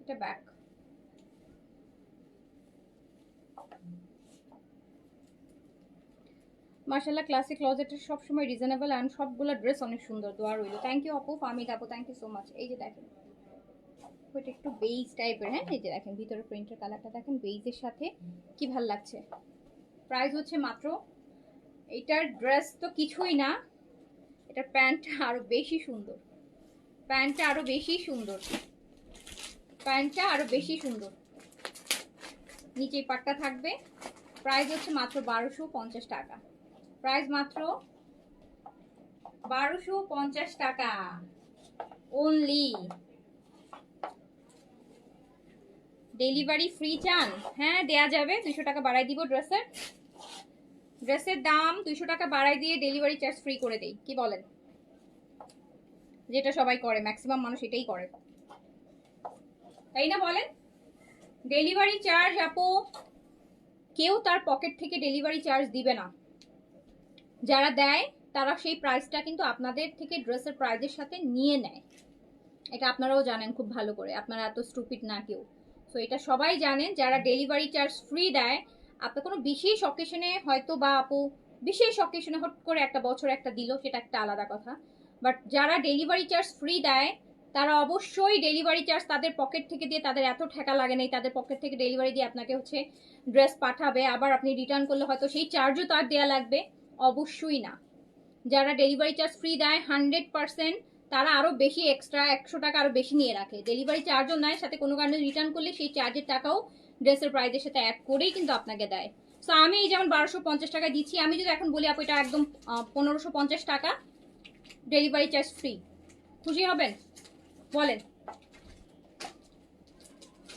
এটা ব্যাক। মার্শাল্লাহ ক্লাসিক ক্লজেটের সবসময় রিজনেবল অ্যান্ড সবগুলো ড্রেস অনেক সুন্দর। দোয়া রইল। থ্যাংক ইউ আপু, ফামিদ আপু, থ্যাংক ইউ সো মাচ। এই যে দেখেন ওইটা একটু বেইজ টাইপের, হ্যাঁ এই যে দেখেন ভিতরে প্রিন্টের কালারটা দেখেন বেইজের সাথে কি ভাল লাগছে। প্রাইস হচ্ছে মাত্র, এইটার ড্রেস তো কিছুই না, এটার প্যান্টটা আরো বেশি সুন্দর, প্যান্টটা আরো বেশি সুন্দর, প্যান্টটা আরো বেশি সুন্দর। নিচে পাট্টা থাকবে। প্রাইস হচ্ছে মাত্র 1250 টাকা। প্রাইস মাত্র 1250 টাকা অনলি। ডেলিভারি ফ্রি চান? হ্যাঁ দেয়া যাবে, 200 টাকা বাড়াই দিব। ড্রেসের দাম 200 টাকা বাড়াই দিয়ে ডেলিভারি চার্জ ফ্রি করে দেই, কি বলেন? যেটা সবাই করে, ম্যাক্সিমাম মানুষ এটাই করে, তাই না বলেন? ডেলিভারি চার্জ আপু কেউ তার পকেট থেকে ডেলিভারি চার্জ দিবে না। যারা দেয় তারা সেই প্রাইসটা কিন্তু আপনাদের থেকে ড্রেসের প্রাইসের সাথে নিয়ে নেয়। এটা আপনারাও জানেন খুব ভালো করে, আপনারা এত স্টুপিড না কেউ। সো এটা সবাই জানেন, যারা ডেলিভারি চার্জ ফ্রি দেয়, আপনার কোনো বিশেষ অকেশনে হয়তো বা আপু বিশেষ অকেশনে হট করে একটা বছর একটা দিল, সেটা একটা আলাদা কথা। বাট যারা ডেলিভারি চার্জ ফ্রি দেয় তারা অবশ্যই ডেলিভারি চার্জ তাদের পকেট থেকে দিয়ে, তাদের এত ঠেকা লাগে নাই, তাদের পকেট থেকে ডেলিভারি দিয়ে আপনাকে হচ্ছে ড্রেস পাঠাবে, আবার আপনি রিটার্ন করলে হয়তো সেই চার্জও তার দেওয়া লাগবে, অবশ্যই না। যারা ডেলিভারি চার্জ ফ্রি দেয় 100% তারা আরো বেশি এক্সট্রা 100 টাকা আরো বেশি নিয়ে রাখে। ডেলিভারি চার্জও নেয়, সাথে কোনো কারণে রিটার্ন করলে সেই চার্জের টাকাও ড্রেসের প্রাইসের সাথে অ্যাড করেই কিন্তু আপনাকে দেয়। সো আমি যেমন 1250 টাকা দিচ্ছি, আমি যদি এখন বলি আপু এটা একদম 1550 টাকা ডেলিভারি চার্জ ফ্রি, খুশি হবেন? বলেন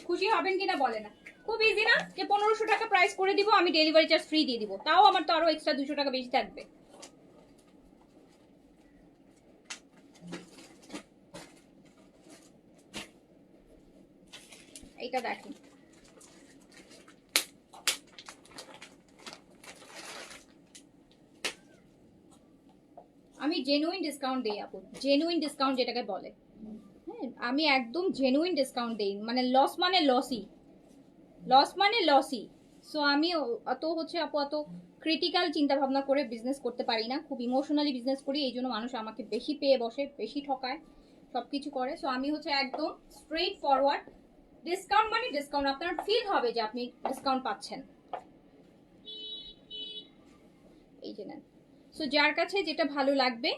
খুশি হবেন কিনা বলেন। না খুব ইজি না যে 1500 টাকা প্রাইস করে দিব, আমি ডেলিভারি চার্জ ফ্রি দিয়ে দিব, তাও আমার তো আরো এক্সট্রা 200 টাকা বেশি থাকবে। এইটা দেখেন, আমি জেনুইন ডিসকাউন্ট দেই আপু, জেনুইন ডিসকাউন্ট যেটাকে বলে, হ্যাঁ আমি একদম জেনুইন ডিসকাউন্ট দেই। মানে লস মানে লসই, লস মানে লসই। সো আমি অত হচ্ছে আপু অত ক্রিটিক্যাল চিন্তা ভাবনা করে বিজনেস করতে পারি না, খুব ইমোশনালি বিজনেস করি, এই জন্য মানুষ আমাকে বেশি পেয়ে বসে, বেশি ঠকায়, সব কিছু করে। সো আমি হচ্ছে একদম স্ট্রেট ফরওয়ার্ড। ডিসকাউন্ট মানে ডিসকাউন্ট, আপনার ফিল হবে যে আপনি ডিসকাউন্ট পাচ্ছেন। এই যে নেন। সো যার কাছে যেটা ভালো লাগবে,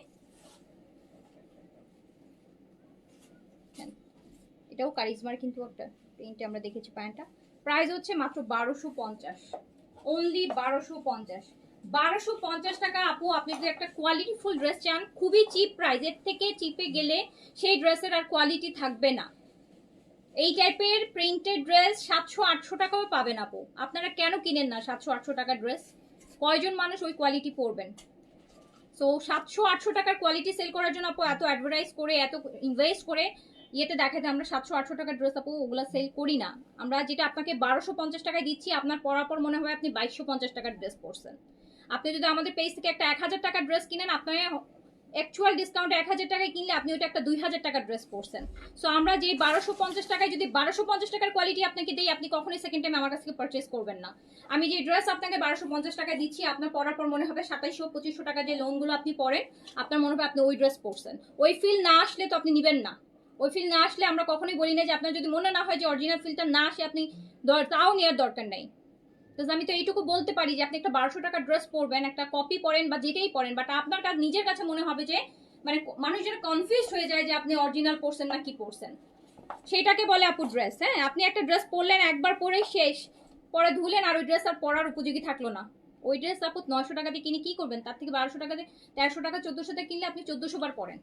এটাও কারিজমার কিন্তু একটা প্রিন্টে আমরা দেখেছি প্যান্টটা। প্রাইস হচ্ছে মাত্র 1250, অনলি 1250। 1250 টাকা আপু, আপনি যদি একটা কোয়ালিটি ফুল ড্রেস চান, খুবই চিপ প্রাইস, এর থেকে চিপে গেলে সেই ড্রেসের আর কোয়ালিটি থাকবে না। এই টাইপের প্রিন্টেড ড্রেস 700-800 টাকাও পাবেন আপু। আপনারা কেন কিনেন না 700-800 টাকার ড্রেস? কয়জন মানুষ ওই কোয়ালিটি পরবেন? সো 700-800 টাকার কোয়ালিটি সেল করার জন্য আপু এত অ্যাডভার্টাইজ করে, এত ইনভেস্ট করে ইয়েতে দেখাতে আমরা 700-800 টাকার ড্রেস আপু ওগুলো সেল করি না। আমরা যেটা আপনাকে 1250 টাকায় দিচ্ছি, আপনার পরার পর মনে হয় আপনি 2250 টাকার ড্রেস পরছেন। আপনি যদি আমাদের পেজ থেকে একটা 1000 টাকার ড্রেস কিনেন, আপনার অ্যাকচুয়াল ডিসকাউন্টে 1000 টাকায় কিনলে আপনি ওটা একটা 2000 টাকার ড্রেস পরছেন। সো আমরা যে 1250 টাকায় যদি 1250 টাকার কোয়ালিটি আপনাকে দিই, আপনি কখনোই সেকেন্ড টাইম আমার কাছ থেকে পারচেস করবেন না। আমি যে ড্রেস আপনাকে 1250 টাকায় দিচ্ছি, আপনার পরার পর মনে হবে 2700-2500 টাকা যে লোনগুলো আপনি পরেন, আপনার মনে হবে আপনি ওই ড্রেস পরছেন। ওই ফিল না আসলে তো আপনি নেবেন না। ওই ফিল না আসলে আমরা কখনোই বলি না যে আপনার যদি মনে না হয় যে অরিজিনাল ফিলটা না আসে, আপনি তাও নেওয়ার দরকার নেই। তো আমি তো এইটুকু বলতে পারি যে আপনি একটা 1200 টাকার ড্রেস পরবেন, একটা কপি পরেন বা যেটাই পরেন, বাট আপনার কাছে নিজের কাছে মনে হবে যে মানে মানুষ যেন কনফিউজ হয়ে যায় যে আপনি অরিজিনাল পরছেন না কি পরছেন, সেটাকে বলে আপু ড্রেস। হ্যাঁ, আপনি একটা ড্রেস পরলেন, একবার পরে শেষ, পরে ধুলেন আর ওই ড্রেস আর পরার উপযোগী থাকলো না। ওই ড্রেস আপু 900 টাকা দিয়ে কিনে কি করবেন? তার থেকে 1200 টাকা দিয়ে 1300 টাকা 1400 টাকা কিনলে আপনি 1400 বার পরেন,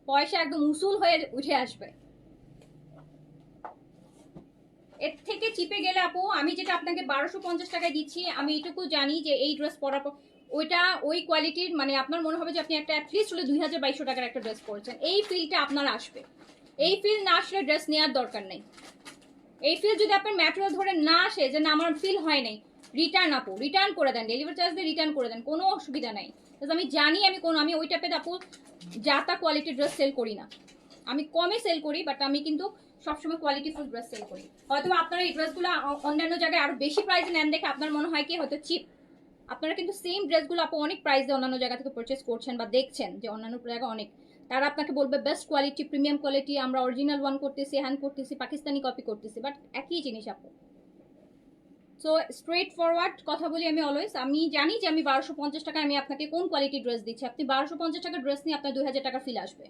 পয়সা একদম উসুল হয়ে উঠে আসবে। এর থেকে চিপে গেলে আপু আমি যেটা আপনাকে 1250 টাকায় দিচ্ছি, আমি এটুকু জানি যে এই ড্রেস পরার পর ওইটা ওই কোয়ালিটির, মানে আপনার মনে হবে যে আপনি একটা অ্যাটলিস্ট হলে 2200 টাকার একটা ড্রেস পরেছেন। এই ফিলটা আপনার আসবে। এই ফিল না আসলে ড্রেস নেওয়ার দরকার নেই। এই ফিল যদি আপনার ম্যাটেরিয়াল ধরে না আসে যে না আমার ফিল হয় নাই, রিটার্ন আপু, রিটার্ন করে দেন, ডেলিভারি চার্জ দিয়ে রিটার্ন করে দেন, কোনো অসুবিধা নাই। আমি জানি আমি ওই টাইপের আপু যা তা কোয়ালিটির ড্রেস সেল করি না। আমি কমে সেল করি, বাট আমি কিন্তু সবসময় কোয়ালিটিফুল ড্রেস সেল করি। হয়তো আপনারা এই ড্রেসগুলো অন্যান্য জায়গায় আরো বেশি প্রাইসে নেন দেখে আপনার মনে হয় কি হয়তো চিপ। আপনারা কিন্তু সেম ড্রেসগুলো আপু অনেক প্রাইসে অন্যান্য জায়গা থেকে পারচেস করছেন বা দেখছেন যে অন্যান্য জায়গায় অনেক, তারা আপনাকে বলবে বেস্ট কোয়ালিটি, প্রিমিয়াম কোয়ালিটি, আমরা অরিজিনাল ওয়ান করতেছি, হ্যান্ড করতেছি, পাকিস্তানি কপি করতেছি, বাট একই জিনিস আপু। সো স্ট্রেট ফরওয়ার্ড কথা বলি আমি অলওয়েজ। আমি জানি যে আমি 1250 টাকায় আমি আপনাকে কোন কোয়ালিটির ড্রেস দিচ্ছি। আপনি 1250 টাকার ড্রেস নিয়ে আপনার 2000 টাকার ফিল আসবে,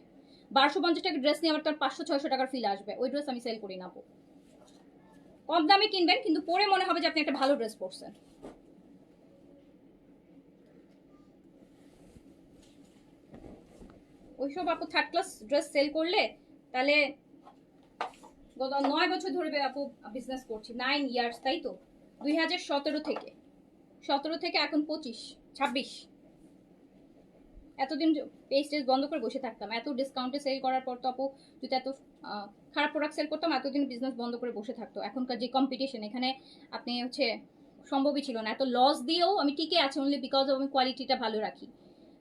1250 টাকার ড্রেস নিয়ে আমার তার 500-600 টাকার ফিল আসবে। ওই ড্রেস আমি সেল করি না আপু। কম দামে কিনবেন কিন্তু পরে মনে হবে যে আপনি একটা ভালো ড্রেস পরছেন। ওইসব আপু থার্ড ক্লাস ড্রেস সেল করলে তাহলে গত 9 বছর ধরে আপু বিজনেস করছি, 9 ইয়ার্স, তাই তো 2017 থেকে, 17 থেকে এখন 25-26, এতদিন পেজ টেজ বন্ধ করে বসে থাকতাম। এত ডিসকাউন্টে সেল করার পর তো আপু যদি এত খারাপ প্রোডাক্ট সেল করতাম এতদিন বিজনেস বন্ধ করে বসে থাকতো। এখনকার যে কম্পিটিশন, এখানে আপনি হচ্ছে সম্ভবই ছিল না। এত লস দিয়েও আমি টিকে আছি অনলি বিকজ আমি কোয়ালিটিটা ভালো রাখি।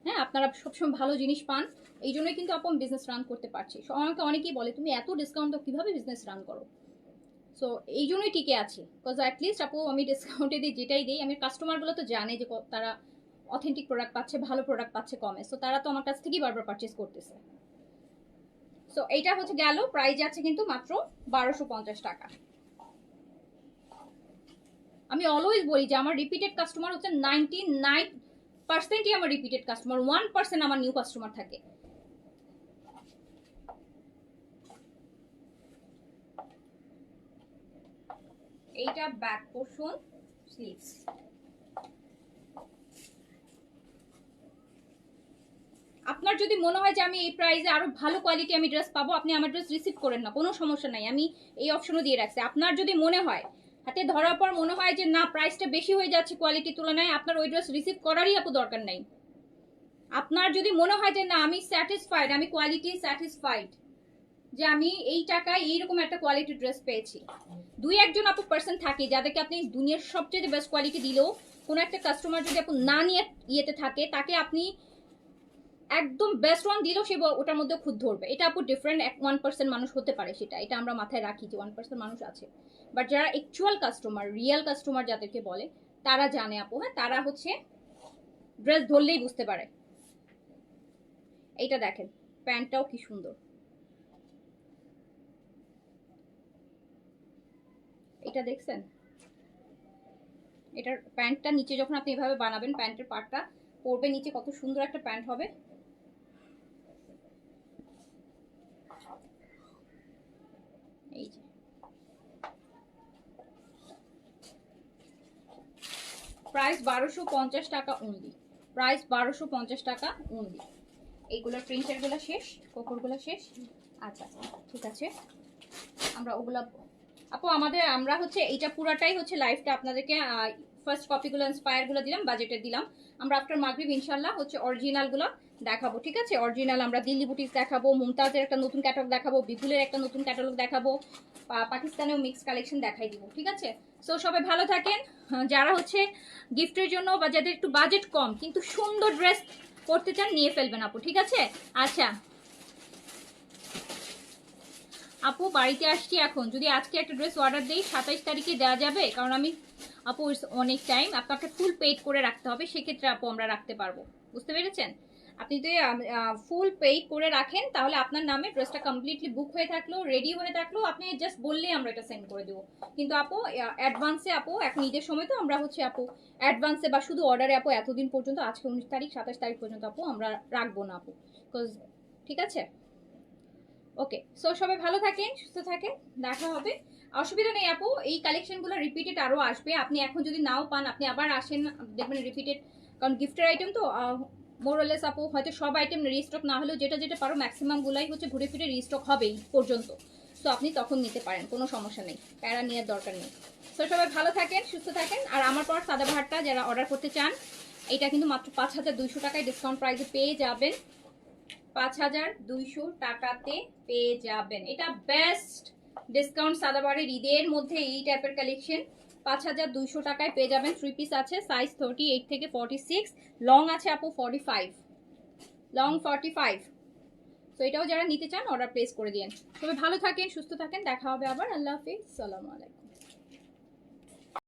হ্যাঁ, আপনারা সবসময় ভালো জিনিস পান, এই জন্যই কিন্তু আপু বিজনেস রান করতে পারছি। আমাকে অনেকেই বলে তুমি এত ডিসকাউন্ট তো কিভাবে বিজনেস রান করো? সো এই জন্যই টিকে আছি, বিকজ অ্যাটলিস্ট আপু আমি ডিসকাউন্টে দিই, যেটাই দিই আমি কাস্টমারগুলো তো জানে যে তারা অথেন্টিক প্রোডাক্ট পাচ্ছে, ভালো প্রোডাক্ট পাচ্ছে কমে, সো তারা তো আমার কাছ থেকেই বারবার পারচেস করতেছে। সো এইটা হচ্ছে গেল, প্রাইস আছে কিন্তু মাত্র 1250 টাকা। আমি অলওয়েজ বলি যে আমার রিপিটেড কাস্টমার হচ্ছে 99%ই আমার রিপিটেড কাস্টমার, 1% আমার নিউ কাস্টমার থাকে। এইটা ব্যাক পোর্শন, স্লিভস। আপনার যদি মনে হয় যে আমি এই প্রাইসে আরো ভালো কোয়ালিটি আমি ড্রেস পাবো, আপনি আমার ড্রেস রিসিভ করেন না, কোনো সমস্যা নাই, আমি এই অপশনও দিয়ে রাখছি। আপনার যদি মনে হয় হাতে ধরার পর মনে হয় যে না প্রাইসটা বেশি হয়ে যাচ্ছে কোয়ালিটির তুলনায়, আপনার ওই ড্রেস রিসিভ করারই আপু দরকার নাই। আপনার যদি মনে হয় যে না আমি স্যাটিসফাইড, আমি কোয়ালিটি স্যাটিসফাইড, যে আমি এই টাকায় এইরকম একটা কোয়ালিটির ড্রেস পেয়েছি। 2-1 আপু পার্সন থাকে যাদেরকে আপনি দুনিয়ার সবচেয়ে বেস্ট কোয়ালিটি দিলেও কোনো একটা কাস্টমার যদি আপু না নিয়ে ইয়েতে থাকে, তাকে আপনি একদম বেস্ট ওয়ান দিলেও সে ওটার মধ্যে খুদ ধরবে। এটা আপু ডিফারেন্ট 1% মানুষ হতে পারে, এটা আমরা মাথায় রাখি যে 1% মানুষ আছে, বাট যারা অ্যাকচুয়াল কাস্টমার, রিয়েল কাস্টমার যাদেরকে বলে, তারা জানে আপু। হ্যাঁ, তারা হচ্ছে ড্রেস ধরলেই বুঝতে পারে। এইটা দেখেন, প্যান্টটাও কি সুন্দর, এটা দেখছেন? এটার প্যান্টটা নিচে যখন আপনি এভাবে বানাবেন, প্যান্টের পার্টটা পরবে নিচে, কত সুন্দর একটা প্যান্ট হবে। এই যে প্রাইস 1250 টাকা অনলি, প্রাইস 1250 টাকা অনলি। এইগুলোর প্রিন্টারগুলো শেষ, কোকরগুলো শেষ। আচ্ছা ঠিক আছে, আমরা ওগুলা আপু আমরা হচ্ছে এইটা পুরাটাই হচ্ছে লাইফটা আপনাদেরকে ফার্স্ট কপিগুলো ইন্সপায়ারগুলো দিলাম, বাজেটের দিলাম। আমরা আফটার মাগরিব ইনশাল্লাহ হচ্ছে অরিজিনালগুলো দেখাবো, ঠিক আছে? অরিজিনাল আমরা দিল্লি বুটিক দেখাবো, মুমতাজের একটা নতুন ক্যাটালগ দেখাবো, বিপুলের একটা নতুন ক্যাটালগ দেখাবো, পাকিস্তানেও মিক্স কালেকশন দেখাই দিব, ঠিক আছে? সো সবাই ভালো থাকেন। যারা হচ্ছে গিফটের জন্য বা যাদের একটু বাজেট কম কিন্তু সুন্দর ড্রেস পরতে চান, নিয়ে ফেলবেন আপু, ঠিক আছে? আচ্ছা আপু বাড়িতে আসছি এখন, যদি আজকে একটা ড্রেস অর্ডার দিই 27 তারিখে দেওয়া যাবে? কারণ আমি আপু অনেক টাইম আপনাকে ফুল পেড করে রাখতে হবে, সেক্ষেত্রে আপু আমরা রাখতে পারবো, বুঝতে পেরেছেন? আপনি যদি ফুল পে করে রাখেন তাহলে আপনার নামে ড্রেসটা কমপ্লিটলি বুক হয়ে থাকলো, রেডি হয়ে থাকলো, আপনি জাস্ট বললেই আমরা এটা সেন্ড করে দেবো। কিন্তু আপু অ্যাডভান্সে আপু এখন ঈদের সময় তো আমরা হচ্ছে আপু অ্যাডভান্সে বা শুধু অর্ডারে আপু এতদিন পর্যন্ত, আজকে 19 তারিখ 27 তারিখ পর্যন্ত আপু আমরা রাখবো না আপু, বিকজ ঠিক আছে। ওকে, সো সবাই ভালো থাকেন, সুস্থ থাকেন, দেখা হবে। অসুবিধা নেই আপু, এই কালেকশনগুলো রিপিটেড আরও আসবে। আপনি এখন যদি নাও পান আপনি আবার আসেন, দেখবেন রিপিটেড, কারণ গিফটের আইটেম তো মোরলেস আপু হয়তো সব আইটেম রিস্টক না হলেও যেটা যেটা পারো ম্যাক্সিমাম গুলাই হচ্ছে ঘুরে ফিরে রিস্টক হবেই পর্যন্ত। তো আপনি তখন নিতে পারেন, কোনো সমস্যা নেই, প্যারা নেওয়ার দরকার নেই। তো সবাই ভালো থাকেন, সুস্থ থাকেন। আর আমার পর সাদাবাহারটা যারা অর্ডার করতে চান, এটা কিন্তু মাত্র 5200 টাকায় ডিসকাউন্ট প্রাইসে পেয়ে যাবেন। 5200 টাকাতে পেয়ে যাবেন, এটা বেস্ট ডিসকাউন্ট সাদাবাহারের ঈদের মধ্যে এই টাইপের কালেকশন। 5200 টাকায় পেয়ে যাবেন। 3 পিস আছে, সাইজ 38 থেকে 46, লং আছে আপু 45, লং 45। তো এটাও যারা নিতে চান অর্ডার প্লেস করে দিন। তবে ভালো থাকেন, সুস্থ থাকেন, দেখা হবে আবার। আল্লাহ হাফিজ, আসসালামু আলাইকুম।